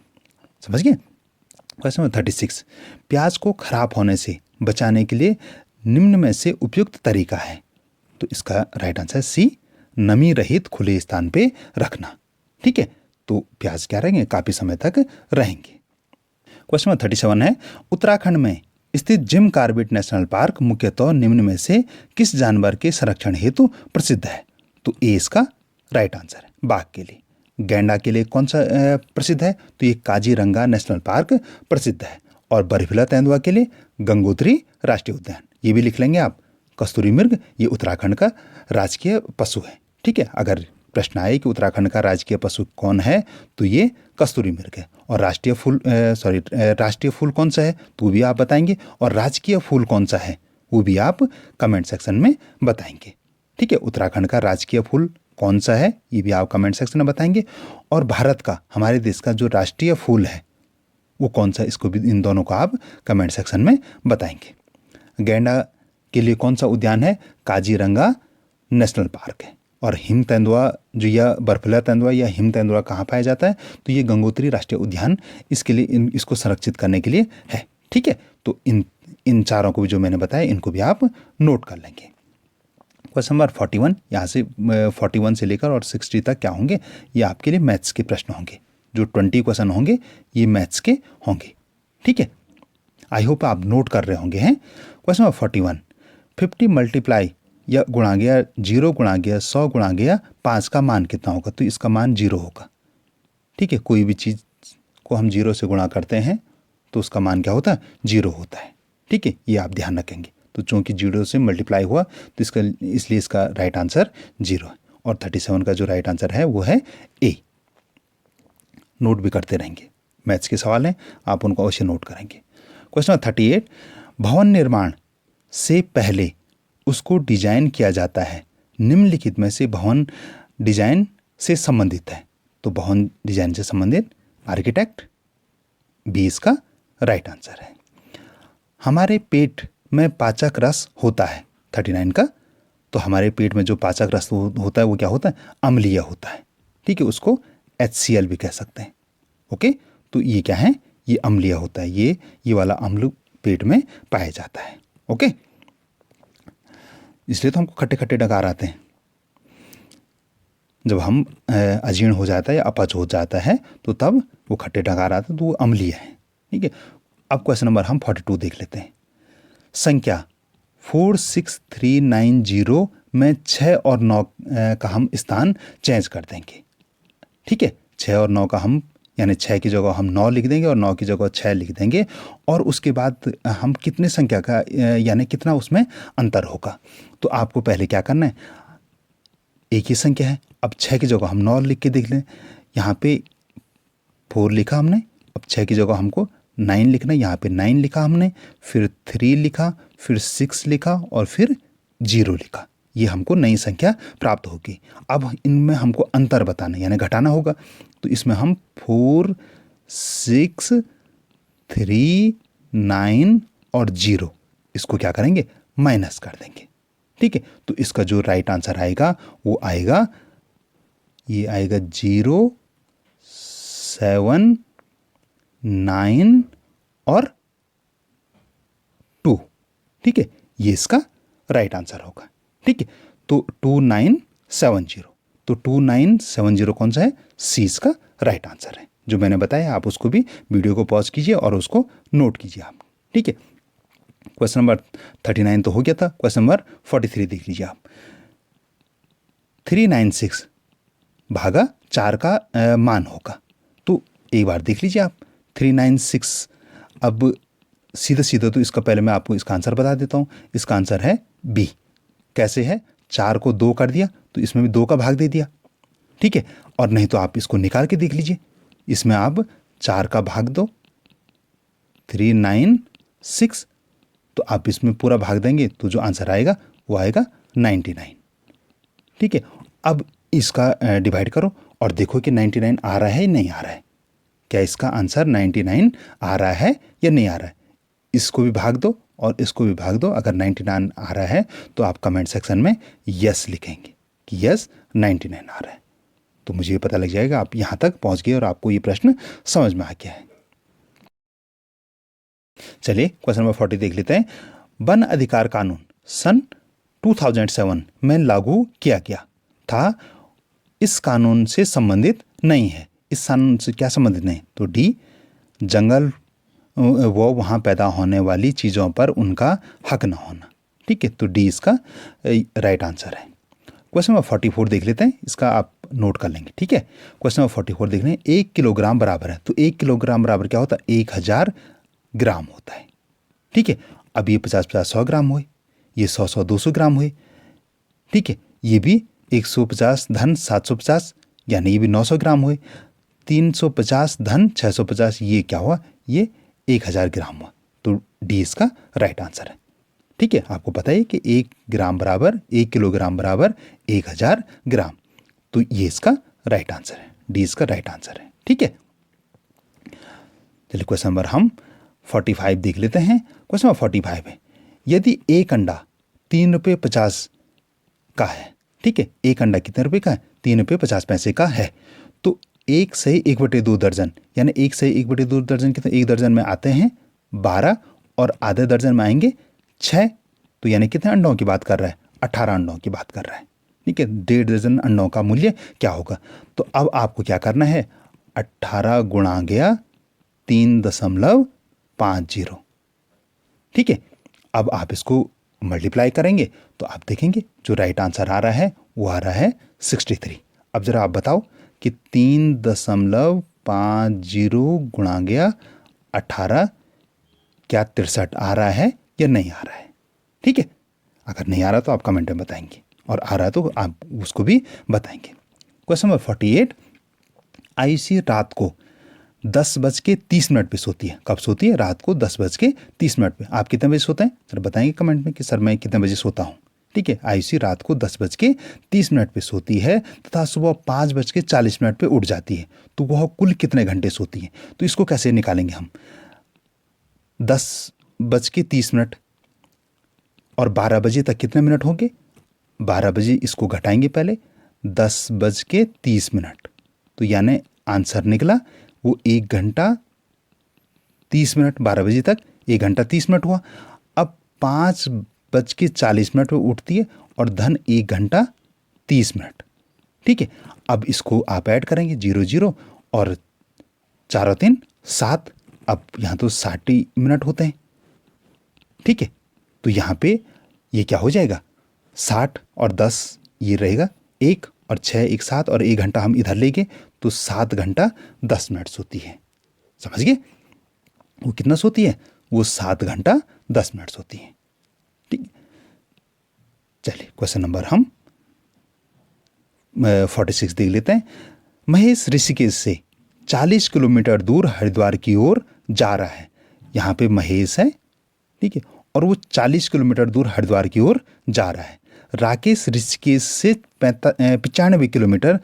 समझ गए। क्वेश्चन नंबर 36, प्याज को खराब होने से बचाने के लिए निम्न में से उपयुक्त तरीका है। तो इसका राइट आंसर सी, नमी रहित खुले स्थान पे रखना। ठीक है, तो प्याज क्या रहेंगे, काफ़ी समय तक रहेंगे। क्वेश्चन नंबर 37 है, उत्तराखंड में स्थित जिम कॉर्बेट नेशनल पार्क मुख्यतः निम्न में से किस जानवर के संरक्षण हेतु प्रसिद्ध है? तो ए इसका राइट आंसर है, बाघ के लिए। गैंडा के लिए कौन सा प्रसिद्ध है? तो ये काजीरंगा नेशनल पार्क प्रसिद्ध है। और बर्फीला तेंदुआ के लिए गंगोत्री राष्ट्रीय उद्यान। ये भी लिख लेंगे आप। कस्तूरी मृग ये उत्तराखंड का राजकीय पशु है। ठीक है, अगर प्रश्न आए कि उत्तराखंड का राजकीय पशु कौन है, तो ये कस्तूरी मृग है। और राष्ट्रीय फूल कौन सा है, तो भी आप बताएंगे। और राजकीय फूल कौन सा है, वो भी आप कमेंट सेक्शन में बताएंगे। ठीक है, उत्तराखंड का राजकीय फूल कौन सा है, ये भी आप कमेंट सेक्शन में बताएंगे। और भारत का, हमारे देश का जो राष्ट्रीय फूल है वो कौन सा है, इसको भी, इन दोनों को आप कमेंट सेक्शन में बताएंगे। गैंडा के लिए कौन सा उद्यान है? काजीरंगा नेशनल पार्क है। और हिम तेंदुआ जो, या बर्फीला तेंदुआ या हिम तेंदुआ कहाँ पाया जाता है? तो ये गंगोत्री राष्ट्रीय उद्यान इसके लिए, इसको संरक्षित करने के लिए है। ठीक है, तो इन चारों को भी जो मैंने बताया, इनको भी आप नोट कर लेंगे। क्वेश्चन नंबर 41, यहाँ से 41 से लेकर और 60 तक क्या होंगे, ये आपके लिए मैथ्स के प्रश्न होंगे। जो 20 क्वेश्चन होंगे ये मैथ्स के होंगे। ठीक है, आई होप आप नोट कर रहे होंगे हैं। क्वेश्चन नंबर 41, 50 मल्टीप्लाई या गुणा गया 0 गुणा गया 100 गुणा गया 5 का मान कितना होगा? तो इसका मान 0 होगा। ठीक है, कोई भी चीज़ को हम 0 से गुणा करते हैं तो उसका मान क्या होता है? 0 होता है। ठीक है, ये आप ध्यान रखेंगे। तो चूंकि 0 से मल्टीप्लाई हुआ तो इसलिए इसका राइट आंसर 0 है। और 37 का जो राइट आंसर है वो है ए। नोट भी करते रहेंगे, मैथ्स के सवाल हैं, आप उनको अवश्य नोट करेंगे। क्वेश्चन नंबर 38, भवन निर्माण से पहले उसको डिजाइन किया जाता है, निम्नलिखित में से भवन डिजाइन से संबंधित है। तो भवन डिजाइन से संबंधित आर्किटेक्ट, बी इसका राइट आंसर है। हमारे पेट में पाचक रस होता है, 39 का। तो हमारे पेट में जो पाचक रस होता है वो क्या होता है, अम्लीय होता है, ठीक है, उसको HCl भी कह सकते हैं। ओके, तो ये क्या है, ये अम्लीय होता है, ये वाला अम्ल पेट में पाया जाता है। ओके, इसलिए तो हमको खट्टे खट्टे डकार आते हैं। जब हम अजीर्ण हो जाता है या अपच हो जाता है तो तब वो खट्टे डकार आते हैं, तो वो अम्लीय है। ठीक है, अब क्वेश्चन नंबर हम 42 देख लेते हैं। संख्या 46390 में 6 और 9 का हम स्थान चेंज कर देंगे। ठीक है, 6 और 9 का हम, यानी 6 की जगह हम 9 लिख देंगे और 9 की जगह 6 लिख देंगे, और उसके बाद हम कितने संख्या का, यानी कितना उसमें अंतर होगा। तो आपको पहले क्या करना है, एक ही संख्या है, अब 6 की जगह हम 9 लिख के देख लें। यहाँ पे 4 लिखा हमने, अब 6 की जगह हमको 9 लिखना है, यहाँ पे 9 लिखा हमने, फिर 3 लिखा, फिर 6 लिखा और फिर 0 लिखा। ये हमको नई संख्या प्राप्त होगी। अब इनमें हमको अंतर बताना यानी घटाना होगा। तो इसमें हम 4, 6, 3, 9 और 0 इसको क्या करेंगे, माइनस कर देंगे। ठीक है, तो इसका जो राइट आंसर आएगा वो आएगा, ये आएगा 0, 7, 9 और 2। ठीक है, ये इसका राइट आंसर होगा। ठीक है, तो 2970, तो 2970 कौन सा है, सी इसका राइट आंसर है। जो मैंने बताया आप उसको भी वीडियो को पॉज कीजिए और उसको नोट कीजिए आप। ठीक है, क्वेश्चन नंबर 39 तो हो गया था। क्वेश्चन नंबर 43 देख लीजिए आप। 396 भागा 4 का मान होगा। तो एक बार देख लीजिए आप 396। अब सीधा सीधा तो इसका पहले मैं आपको इसका आंसर बता देता हूँ। इसका आंसर है बी। कैसे है, 4 को 2 कर दिया तो इसमें भी 2 का भाग दे दिया। ठीक है, और नहीं तो आप इसको निकाल के देख लीजिए, इसमें आप 4 का भाग दो, 396, तो आप इसमें पूरा भाग देंगे तो जो आंसर आएगा वो आएगा 99। ठीक है, अब इसका डिवाइड करो और देखो कि 99 आ रहा है या नहीं आ रहा है। क्या इसका आंसर 99 आ रहा है या नहीं आ रहा है। इसको भी भाग दो और इसको भी भाग दो। अगर 99 आ रहा है तो आप कमेंट सेक्शन में यस लिखेंगे कि यस 99 आ रहा है, तो मुझे ये पता लग जाएगा आप यहाँ तक पहुँच गए और आपको ये प्रश्न समझ में आ गया है। चलिए क्वेश्चन नंबर 40 देख लेते हैं। वन अधिकार कानून सन 2007 में लागू किया गया था, इस कानून से संबंधित नहीं है। इस कानून से क्या संबंधित नहीं, तो डी, जंगल वो वहाँ पैदा होने वाली चीज़ों पर उनका हक न होना। ठीक है, तो डी इसका राइट आंसर है। क्वेश्चन नंबर 44 देख लेते हैं, इसका आप नोट कर लेंगे। ठीक है, क्वेश्चन नंबर 44 देख लें। 1 किलोग्राम बराबर है, तो 1 किलोग्राम बराबर क्या होता है, 1000 ग्राम होता है। ठीक है, अब ये 50-50 100 ग्राम हुए, ये 100-100 200 ग्राम हुए। ठीक है, ये भी 150 धन 750 यानी ये भी 900 ग्राम हुए। 350 धन 650 ये क्या हुआ, ये 1000 ग्राम हुआ। तो डी इसका राइट आंसर है। ठीक है, आपको पता है कि 1 ग्राम बराबर 1 किलोग्राम बराबर 1000 ग्राम, तो ये इसका राइट आंसर है, डी इसका राइट आंसर है। ठीक है, चलिए क्वेश्चन नंबर हम 45 देख लेते हैं। क्वेश्चन नंबर 45 है, यदि एक अंडा 3 रुपये 50 का है। ठीक है, एक अंडा कितने रुपए का है, 3 रुपये 50 पैसे का है। तो 1 से 1/2 दर्जन, यानी 1 से 1/2 दर्जन कितने, 1 दर्जन में आते हैं 12 और आधे दर्जन में आएंगे 6, तो यानी कितने अंडों की बात कर रहा है, 18 अंडों की बात कर रहा है। ठीक है, 1.5 दर्जन अंडों का मूल्य क्या होगा। तो अब आपको क्या करना है, 18 गुणा गया 3.50। ठीक है, अब आप इसको मल्टीप्लाई करेंगे तो आप देखेंगे जो राइट आंसर आ रहा है वो आ रहा है 63। अब जरा आप बताओ कि 3.50 गुणा गया 18 क्या 63 आ रहा है या नहीं आ रहा है। ठीक है, अगर नहीं आ रहा तो आप कमेंट में बताएंगे और आ रहा तो आप उसको भी बताएंगे। क्वेश्चन नंबर 48, आयुषी रात को 10:30 पे सोती है। कब सोती है? रात को 10:30 पे। आप कितने बजे सोते हैं? सर बताएंगे कमेंट में कि सर मैं कितने बजे सोता हूँ। ठीक है, आयुषी रात को 10:30 पे सोती है तथा सुबह 5:40 पे उठ जाती है। तो वह कुल कितने घंटे सोती है? तो इसको कैसे निकालेंगे हम? 10:30 और 12 बजे तक कितने मिनट होंगे? 12 बजे इसको घटाएंगे पहले, 10:30। तो यानी आंसर निकला वो 1 घंटा 30 मिनट। 12 बजे तक 1 घंटा 30 मिनट हुआ। अब 5:40 पे उठती है और धन 1 घंटा 30 मिनट। ठीक है, अब इसको आप ऐड करेंगे 0 0 और 4 और 3 7। अब यहाँ तो 60 मिनट होते हैं। ठीक है, तो यहाँ पे ये क्या हो जाएगा? 60 और 10 ये रहेगा 1 और 6 एक 7 और 1 घंटा हम इधर लेंगे तो 7 घंटा 10 मिनट सोती है। समझ गए? वो कितना सोती है? वो 7 घंटा 10 मिनट सोती है। ठीक, चलिए क्वेश्चन नंबर हम 46 देख लेते हैं। महेश ऋषिकेश से 40 किलोमीटर दूर हरिद्वार की ओर जा रहा है। यहाँ पे महेश है, ठीक है, और वो 40 किलोमीटर दूर हरिद्वार की ओर जा रहा है। राकेश ऋषिकेश से 95 किलोमीटर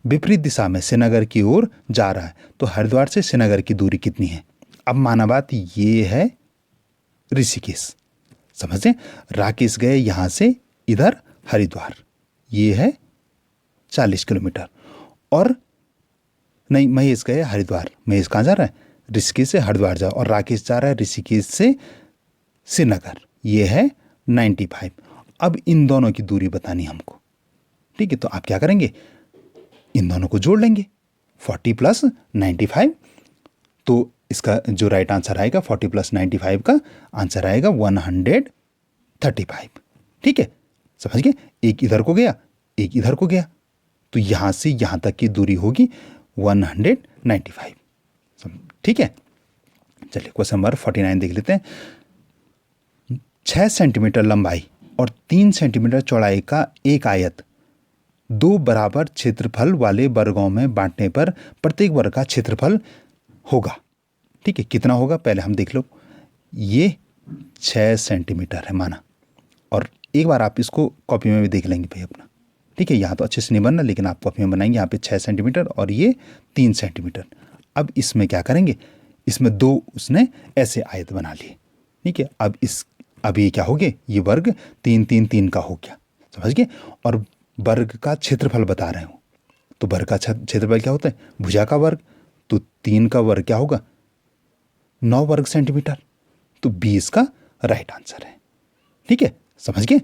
विपरीत दिशा में श्रीनगर की ओर जा रहा है। तो हरिद्वार से श्रीनगर की दूरी कितनी है? अब माना बात ये है ऋषिकेश, समझे? राकेश गए यहाँ से इधर हरिद्वार, ये है 40 किलोमीटर। और नहीं, महेश गए हरिद्वार। महेश कहाँ जा रहा है? ऋषिकेश से हरिद्वार जा, और राकेश जा रहा है ऋषिकेश से श्रीनगर, ये है 95। अब इन दोनों की दूरी बतानी हमको। ठीक है, तो आप क्या करेंगे? इन दोनों को जोड़ लेंगे, 40 प्लस 95। तो इसका जो राइट आंसर आएगा 40 प्लस 95 का आंसर आएगा 135। ठीक है, समझ गए? एक इधर को गया, एक इधर को गया, तो यहाँ से यहाँ तक की दूरी होगी 195। ठीक है, चलिए क्वेश्चन नंबर 49 देख लेते हैं। 6 सेंटीमीटर लंबाई और 3 सेंटीमीटर चौड़ाई का एक आयत 2 बराबर क्षेत्रफल वाले वर्गों में बांटने पर प्रत्येक वर्ग का क्षेत्रफल होगा। ठीक है, कितना होगा पहले हम देख लो। ये 6 सेंटीमीटर है माना, और एक बार आप इसको कॉपी में भी देख लेंगे भाई अपना। ठीक है, यहाँ तो अच्छे से नहीं बनना, लेकिन आप कॉपी में बनाएंगे। यहाँ पे 6 सेंटीमीटर और ये 3 सेंटीमीटर। अब इसमें क्या करेंगे? इसमें 2 उसने ऐसे आयत बना लिए। ठीक है, अब ये क्या हो गए? ये वर्ग 3 3 3 का हो गया, समझ गए? और वर्ग का क्षेत्रफल बता रहे हो, तो वर्ग का क्षेत्रफल क्या होता है? भुजा का वर्ग। तो 3 का वर्ग क्या होगा? 9 वर्ग सेंटीमीटर। तो 20 का राइट आंसर है। ठीक है, समझ गए?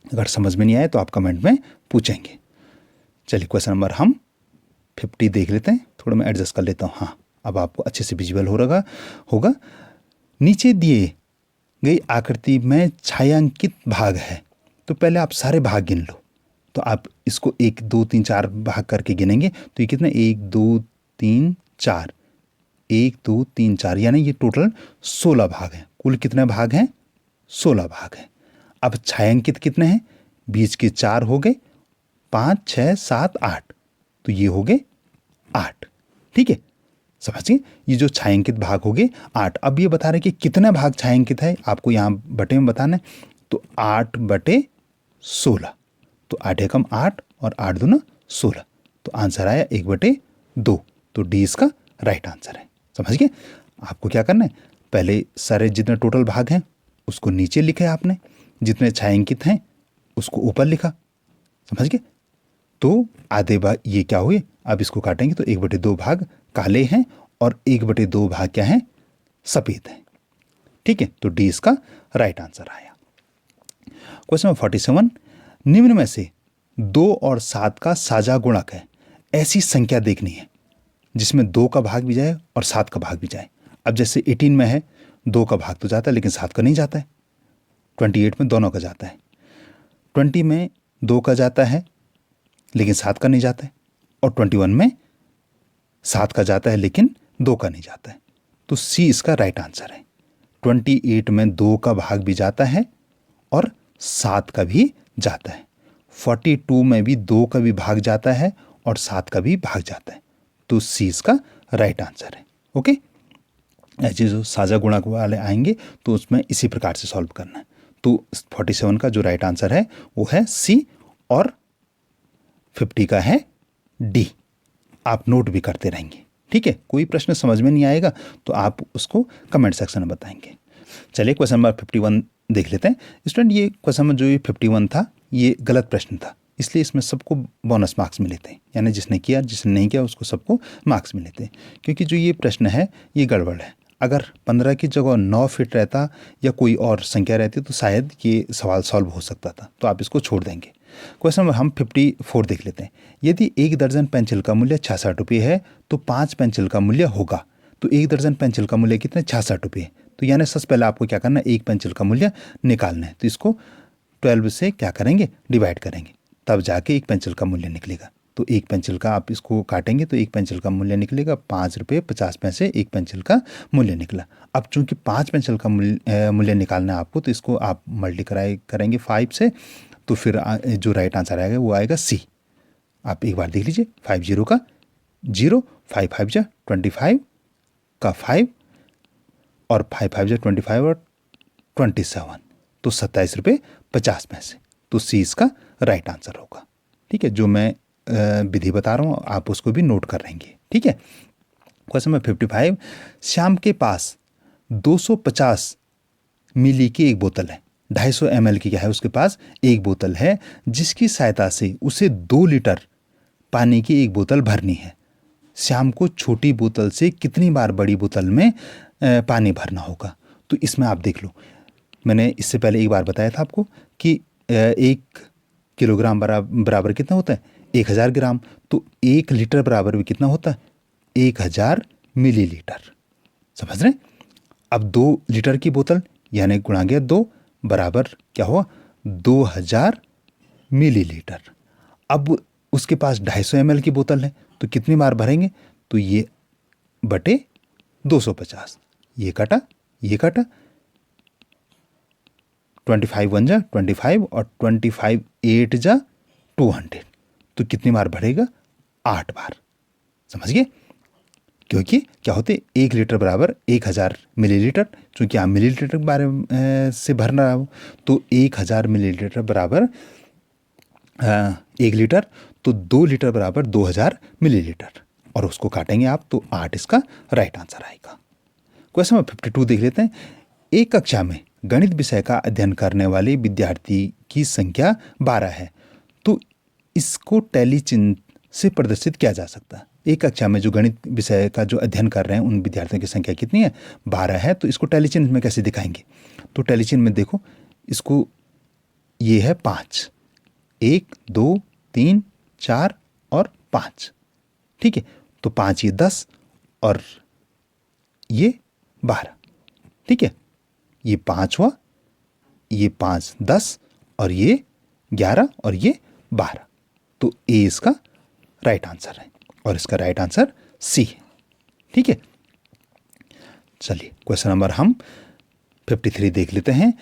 अगर समझ में नहीं आए तो आप कमेंट में पूछेंगे। चलिए क्वेश्चन नंबर हम 50 देख लेते हैं। थोड़ा मैं एडजस्ट कर लेता हूँ। हाँ, अब आपको अच्छे से विजुअल होगा। नीचे दिए गई आकृति में छायांकित भाग है। तो पहले आप सारे भाग गिन लो। तो आप इसको 1 2 3 4 भाग करके गिनेंगे तो ये कितने? 1 2 3 4, 1 2 3 4, यानी ये टोटल 16 भाग हैं। कुल कितने भाग हैं? 16 भाग हैं। अब छायांकित कितने हैं? बीच के 4 हो गए, 5 6 7 8, तो ये हो गए 8। ठीक है, समझिए? ये जो छायांकित भाग हो गए 8। अब ये बता रहे कि कितने भाग छायांकित है, आपको यहाँ बटे में बताना है। तो 8/16, तो 8 एकम 8 और 8 दूना 16, तो आंसर आया 1/2। तो डी इसका राइट आंसर है। समझ गए? आपको क्या करना है? पहले सारे जितने टोटल भाग हैं उसको नीचे लिखे आपने, जितने छायांकित हैं उसको ऊपर लिखा। समझ गए? तो आधे भाग ये क्या हुए? अब इसको काटेंगे तो 1/2 भाग काले हैं और 1/2 भाग क्या हैं? सफ़ेद हैं। ठीक है, तो डी इसका राइट आंसर आया। क्वेश्चन नंबर 47, निम्न में से 2 और 7 का साझा गुणक है। ऐसी संख्या देखनी है जिसमें 2 का भाग भी जाए और 7 का भाग भी जाए। अब जैसे 18 में है 2 का भाग तो जाता है लेकिन 7 का नहीं जाता है। 28 में दोनों का जाता है। 20 में 2 का जाता है लेकिन 7 का नहीं जाता है। और 21 में 7 का जाता है लेकिन 2 का नहीं जाता है। तो सी इसका राइट आंसर है। 28 में 2 का भाग भी जाता है और 7 का भी जाता है। 42 में भी 2 का भी भाग जाता है और 7 का भी भाग जाता है। तो सी इसका राइट आंसर है। ओके, ऐसे जो साझा गुणक वाले आएंगे तो उसमें इसी प्रकार से सॉल्व करना है। तो 47 का जो राइट आंसर है वो है सी और 50 का है डी। आप नोट भी करते रहेंगे, ठीक है। कोई प्रश्न समझ में नहीं आएगा तो आप उसको कमेंट सेक्शन में बताएंगे। चलिए क्वेश्चन नंबर 51 देख लेते हैं। स्टूडेंट, ये क्वेश्चन में जो ये 51 था ये गलत प्रश्न था, इसलिए इसमें सबको बोनस मार्क्स मिले थे, यानी जिसने किया जिसने नहीं किया उसको सबको मार्क्स मिले थे, क्योंकि जो ये प्रश्न है ये गड़बड़ है। अगर 15 की जगह 9 फिट रहता या कोई और संख्या रहती तो शायद ये सवाल सॉल्व हो सकता था, तो आप इसको छोड़ देंगे। क्वेश्चन नंबर हम 54 देख लेते हैं। यदि 1 दर्जन पेंसिल का मूल्य 66 रुपये है तो 5 पेंसिल का मूल्य होगा। तो 1 दर्जन पेंसिल का मूल्य कितना, 66 रुपये। तो यानी सबसे पहले आपको क्या करना है, एक पेंसिल का मूल्य निकालना है। तो इसको 12 से क्या करेंगे, डिवाइड करेंगे, तब जाके एक पेंसिल का मूल्य निकलेगा। तो एक पेंसिल का आप इसको काटेंगे तो एक पेंसिल का मूल्य निकलेगा 5 रुपये 50 पैसे, एक पेंसिल का मूल्य निकला। अब चूंकि 5 पेंसिल का मूल्य निकालना है आपको, तो इसको आप मल्टीप्लाई करेंगे 5 से, तो फिर जो राइट आंसर आएगा वो आएगा सी। आप एक बार देख लीजिए, 50 का 0, 5 5 जा 25 का 5 और 5 5 जा 25 और 27, तो 27 रुपये 50 पैसे। तो सी इसका राइट आंसर होगा, ठीक है। जो मैं विधि बता रहा हूँ आप उसको भी नोट कर लेंगे, ठीक है। क्वेश्चन नंबर 55, श्याम के पास 250 मिली की एक बोतल है, 250 ml की क्या है उसके पास एक बोतल है, जिसकी सहायता से उसे 2 लीटर पानी की एक बोतल भरनी है। श्याम को छोटी बोतल से कितनी बार बड़ी बोतल में पानी भरना होगा। तो इसमें आप देख लो, मैंने इससे पहले एक बार बताया था आपको कि 1 किलोग्राम बराबर कितना होता है, 1000 ग्राम। तो 1 लीटर बराबर भी कितना होता है, 1000 मिलीलीटर। समझ रहे? अब 2 लीटर की बोतल यानी गुणा गया 2 बराबर क्या हुआ, 2000 मिलीलीटर। अब उसके पास 250 ml की बोतल है, तो कितनी बार भरेंगे, तो ये बटे 250, ये कटा ये कटा, 25 1 जा 25 और 25 8 जा 200, तो कितनी बार भरेगा, 8 बार। समझ गए? क्योंकि क्या होते, 1 लीटर बराबर 1000 मिलीलीटर, चूँकि आप मिलीलीटर के बारे में से भरना हो, तो 1000 मिलीलीटर बराबर 1 लीटर, तो 2 लीटर बराबर 2000 मिलीलीटर, और उसको काटेंगे आप तो 8 इसका राइट आंसर आएगा। क्वेश्चन नंबर 52 देख लेते हैं। एक कक्षा में गणित विषय का अध्ययन करने वाले विद्यार्थी की संख्या 12 है, तो इसको टैली चिन्ह से प्रदर्शित किया जा सकता है। एक कक्षा में जो गणित विषय का जो अध्ययन कर रहे हैं उन विद्यार्थियों की संख्या कितनी है, 12 है। तो इसको टैली चिन्ह में कैसे दिखाएंगे, तो टैली चिन्ह में देखो, इसको ये है 5, 1 2 3 4 और 5, ठीक है। तो 5 ये 10 और ये 12, ठीक है। ये 5 हुआ, ये 5 10 और ये 11 और ये 12, तो ए इसका राइट आंसर है और इसका राइट आंसर सी है, ठीक है। चलिए क्वेश्चन नंबर हम 53 देख लेते हैं।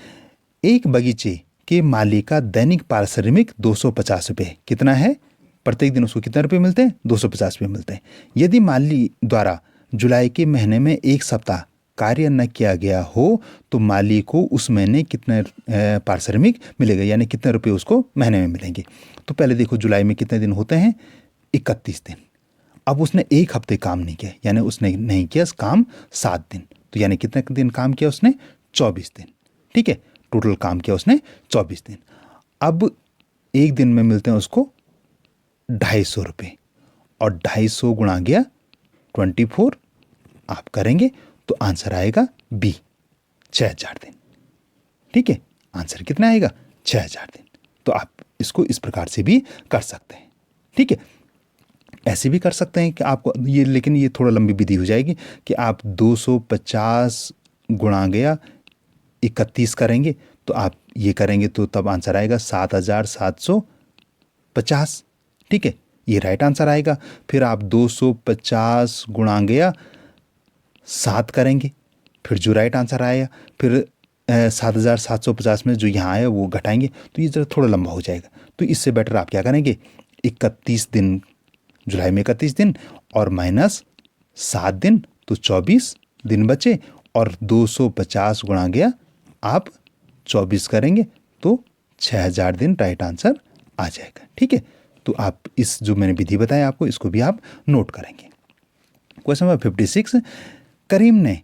एक बगीचे के माली का दैनिक पारिश्रमिक 250 रुपये कितना है, प्रत्येक दिन उसको कितने रुपये मिलते हैं, 250 रुपये मिलते हैं। यदि माली द्वारा जुलाई के महीने में 1 सप्ताह कार्य न किया गया हो तो माली को उस महीने कितने पारिश्रमिक मिलेगा, यानी कितने रुपये उसको महीने में मिलेंगे। तो पहले देखो जुलाई में कितने दिन होते हैं, 31 दिन। अब उसने 1 हफ्ते काम नहीं किया, यानी उसने नहीं किया काम 7 दिन, तो यानी कितने दिन काम किया उसने, 24 दिन, ठीक है। टोटल काम किया उसने 24 दिन। अब एक दिन में मिलते हैं उसको 250 रुपये, और 250 गुणा गया 24 आप करेंगे तो आंसर आएगा बी, 6000 दिन, ठीक है। आंसर कितना आएगा, 6000 दिन। तो आप इसको इस प्रकार से भी कर सकते हैं, ठीक है। ऐसे भी कर सकते हैं कि आपको ये, लेकिन ये थोड़ा लंबी विधि हो जाएगी कि आप 250 गुणा गया 31 करेंगे, तो आप ये करेंगे तो तब आंसर आएगा 7750, ठीक है। ये राइट आंसर आएगा। फिर आप 250 गुणा गया 7 करेंगे, फिर जो राइट आंसर आएगा, फिर 7750 में जो यहाँ आया वो घटाएंगे, तो ये जरा थोड़ा लंबा हो जाएगा। तो इससे बेटर आप क्या करेंगे, 31 दिन, जुलाई में 31 दिन और माइनस 7 दिन तो 24 दिन बचे, और 250 गुणा गया आप 24 करेंगे तो 6000 दिन राइट आंसर आ जाएगा। ठीक है, तो आप इस जो मैंने विधि बताया आपको, इसको भी आप नोट करेंगे। क्वेश्चन नंबर 56, करीम ने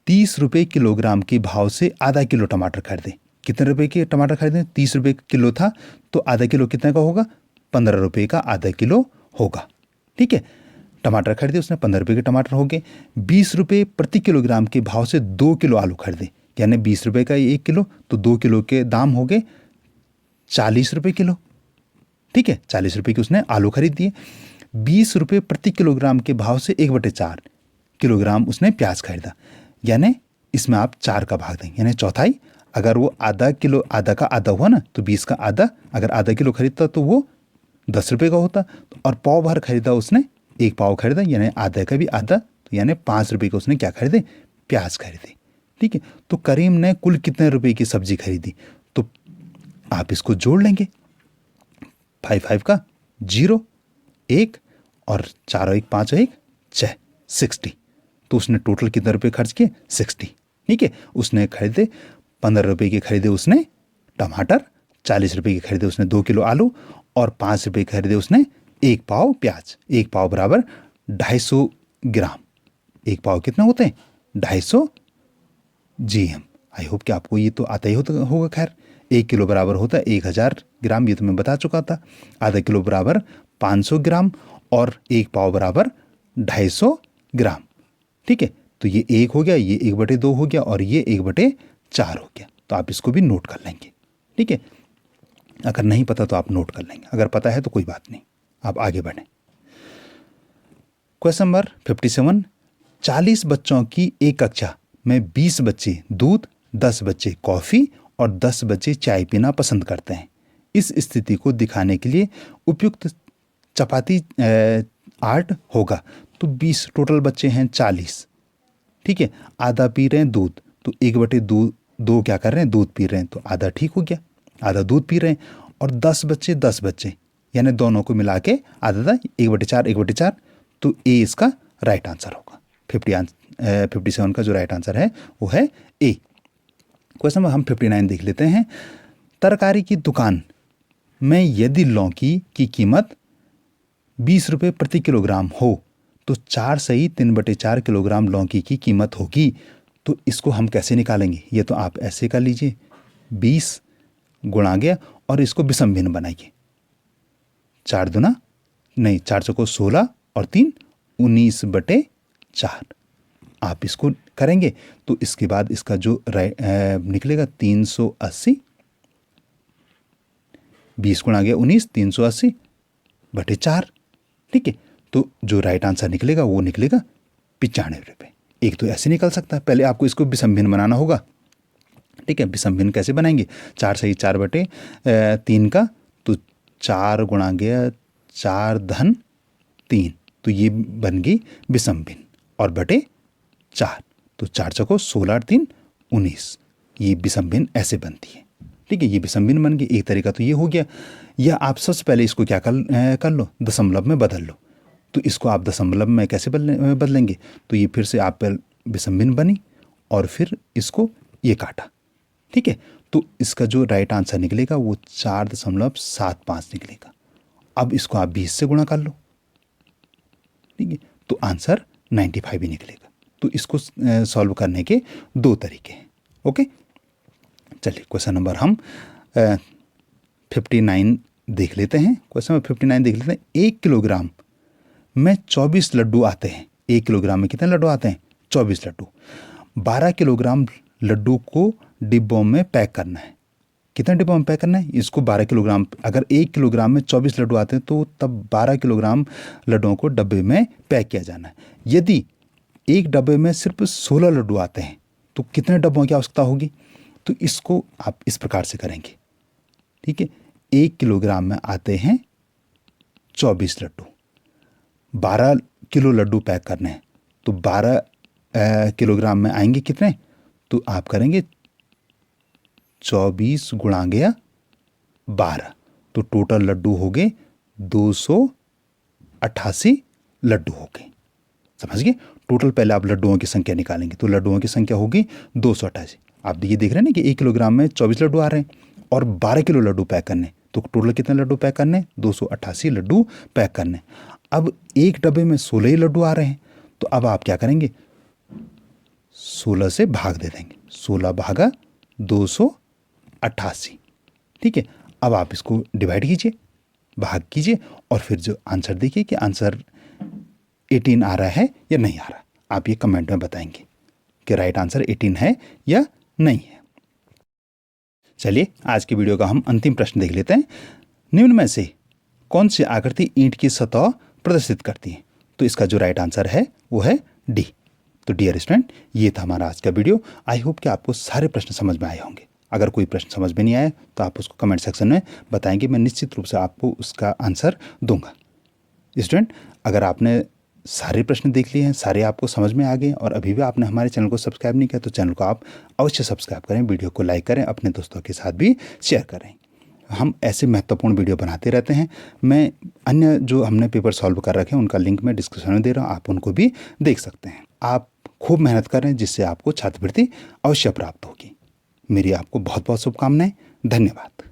30 रुपये किलोग्राम के भाव से आधा किलो टमाटर खरीदे। कितने रुपए के टमाटर खरीदे? 30 रुपये किलो था, तो आधा किलो कितने का होगा? 15 रुपये का आधा किलो होगा। ठीक है, टमाटर खरीदे उसने, 15 रुपये के टमाटर हो गए। 20 रुपये प्रति किलोग्राम के भाव से 2 किलो आलू खरीदे, यानी 20 रुपये का 1 किलो, तो 2 किलो के दाम हो गए 40 रुपये किलो। ठीक है, 40 रुपये के उसने आलू खरीद दिए। 20 रुपये प्रति किलोग्राम के भाव से 1/4 किलोग्राम उसने प्याज खरीदा, यानी इसमें आप 4 का भाग देंगे, यानी चौथाई। अगर वो आधा किलो, आधा का आधा हुआ ना, तो 20 का आधा, अगर आधा किलो खरीदता तो वो 10 रुपये का होता, और पाव भर खरीदा उसने, 1 पाव खरीदा, यानी आधा का भी आधा, तो यानी 5 रुपये का उसने क्या खरीदे? प्याज खरीदे। ठीक है, तो करीम ने कुल कितने रुपए की सब्जी खरीदी? तो आप इसको जोड़ लेंगे, 5 का 0 1, और 4 और 1 5 और 1 6, 60। तो उसने टोटल कितने रुपए खर्च किए? 60। ठीक है, उसने खरीदे 15 रुपये के खरीदे उसने टमाटर, 40 रुपये के खरीदे उसने 2 किलो आलू, और 5 रुपये खरीदे उसने 1 पाव प्याज। 1 पाव बराबर 250 ग्राम। 1 पाव कितना होते हैं? 250 GM। आई होप कि आपको ये तो आता ही होगा। खैर, 1 किलो बराबर होता है 1000 ग्राम, ये तो मैं बता चुका था। आधा किलो बराबर 500 ग्राम, और 1 पाव बराबर 250 ग्राम। ठीक है, तो ये 1 हो गया, ये 1/2 हो गया, और ये 1/4 हो गया। तो आप इसको भी नोट कर लेंगे। ठीक है, अगर नहीं पता तो आप नोट कर लेंगे, अगर पता है तो कोई बात नहीं, आप आगे बढ़ें। क्वेश्चन नंबर 57, 40 बच्चों की एक कक्षा में 20 बच्चे दूध, 10 बच्चे कॉफ़ी और 10 बच्चे चाय पीना पसंद करते हैं। इस स्थिति को दिखाने के लिए उपयुक्त चपाती 8 होगा। तो 20 टोटल बच्चे हैं 40। ठीक है, आधा पी रहे हैं दूध, तो 1/2 क्या कर रहे हैं? दूध पी रहे हैं, तो आधा ठीक हो गया, आधा दूध पी रहे हैं। और 10 बच्चे यानी दोनों को मिला के आधा 1/4, तो ए इसका राइट आंसर होगा। 57 का जो राइट आंसर है वो है ए। क्वेश्चन में हम 59 देख लेते हैं। तरकारी की दुकान में यदि लौकी की कीमत 20 रुपये प्रति किलोग्राम हो, तो 4 सही 3/4 किलोग्राम लौकी की कीमत होगी। तो इसको हम कैसे निकालेंगे? ये तो आप ऐसे कर लीजिए, 20 गुणा गया, और इसको विषम भिन्न बनाइए। 4 दूना नहीं, 4 चौको 16, और 3 19/4। आप इसको करेंगे तो इसके बाद इसका जो निकलेगा 380, 20 गुणा गया 19, 380/4। ठीक है, तो जो राइट आंसर निकलेगा वो निकलेगा 95 रुपये। एक तो ऐसे निकल सकता है, पहले आपको इसको विषम भिन्न बनाना होगा। ठीक है, विषम भिन्न कैसे बनाएंगे? 4 सही 4/3 का, तो 4 गुणा गया 4 धन 3, तो ये बन गई विषम भिन्न, और बटे 4, तो 4 चौको 16, 3 19। ये विषम भिन्न ऐसे बनती है। ठीक है, ये विषम भिन्न बन गई। एक तरीका तो ये हो गया, या आप सबसे पहले इसको क्या कर लो, दशमलव में बदल लो। तो इसको आप दशमलव में कैसे बदलेंगे? तो ये फिर से आप विषम भिन्न बनी, और फिर इसको ये काटा। ठीक है, तो इसका जो राइट आंसर निकलेगा वो 4.75 निकलेगा। अब इसको आप 20 से गुणा कर लो। ठीक है, तो आंसर 95 ही निकलेगा। तो इसको सॉल्व करने के 2 तरीके हैं। ओके, चलिए क्वेश्चन नंबर हम 59 देख लेते हैं। क्वेश्चन नंबर 59 देख लेते हैं। 1 किलोग्राम में 24 लड्डू आते हैं। 1 किलोग्राम में कितने लड्डू आते हैं? 24 लड्डू। 12 किलोग्राम लड्डू को डिब्बों में पैक करना है। कितने डिब्बों में पैक करना है? इसको 12 किलोग्राम। अगर 1 किलोग्राम में 24 लड्डू आते हैं तो तब 12 किलोग्राम लड्डुओं को डब्बे में पैक किया जाना है। यदि एक डब्बे में सिर्फ 16 लड्डू आते हैं तो कितने डब्बों की आवश्यकता होगी? तो इसको आप इस प्रकार से करेंगे। ठीक है, 1 किलोग्राम में आते हैं 24 लड्डू, 12 किलो लड्डू पैक करने हैं, तो 12 किलोग्राम में आएंगे कितने? तो आप करेंगे 24 गुणा गया 12, तो टोटल लड्डू हो गए 288 लड्डू हो गए। समझ गए? टोटल पहले आप लड्डुओं की संख्या निकालेंगे तो लड्डुओं की संख्या होगी 288। आप ये देख रहे हैं ना कि 1 किलोग्राम में 24 लड्डू आ रहे हैं और 12 किलो लड्डू पैक करने, तो टोटल कितने लड्डू पैक करने, 288 लड्डू पैक करने। अब एक डब्बे में 16 ही लड्डू आ रहे हैं, तो अब आप क्या करेंगे, 16 से भाग दे देंगे, 16 भागा 288। ठीक है, अब आप इसको डिवाइड कीजिए, भाग कीजिए और फिर जो आंसर देखिए कि आंसर 18 आ रहा है या नहीं आ रहा। आप ये कमेंट में बताएंगे कि राइट आंसर 18 है या नहीं है। चलिए आज की वीडियो का हम अंतिम प्रश्न देख लेते हैं। निम्न में से कौन सी आकृति ईंट की सतह प्रदर्शित करती है? तो इसका जो राइट आंसर है वो है डी। तो डियर स्टूडेंट, ये था हमारा आज का वीडियो। आई होप कि आपको सारे प्रश्न समझ में आए होंगे। अगर कोई प्रश्न समझ में नहीं आया तो आप उसको कमेंट सेक्शन में बताएंगे, मैं निश्चित रूप से आपको उसका आंसर दूंगा। स्टूडेंट, अगर आपने सारे प्रश्न देख लिए हैं, सारे आपको समझ में आ गए और अभी भी आपने हमारे चैनल को सब्सक्राइब नहीं किया तो चैनल को आप अवश्य सब्सक्राइब करें, वीडियो को लाइक करें, अपने दोस्तों के साथ भी शेयर करें। हम ऐसे महत्वपूर्ण वीडियो बनाते रहते हैं। मैं अन्य जो हमने पेपर सॉल्व कर रखे हैं उनका लिंक मैं डिस्क्रिप्शन में दे रहा हूँ, आप उनको भी देख सकते हैं। आप खूब मेहनत करें जिससे आपको छात्रवृत्ति अवश्य प्राप्त होगी। मेरी आपको बहुत बहुत शुभकामनाएं। धन्यवाद।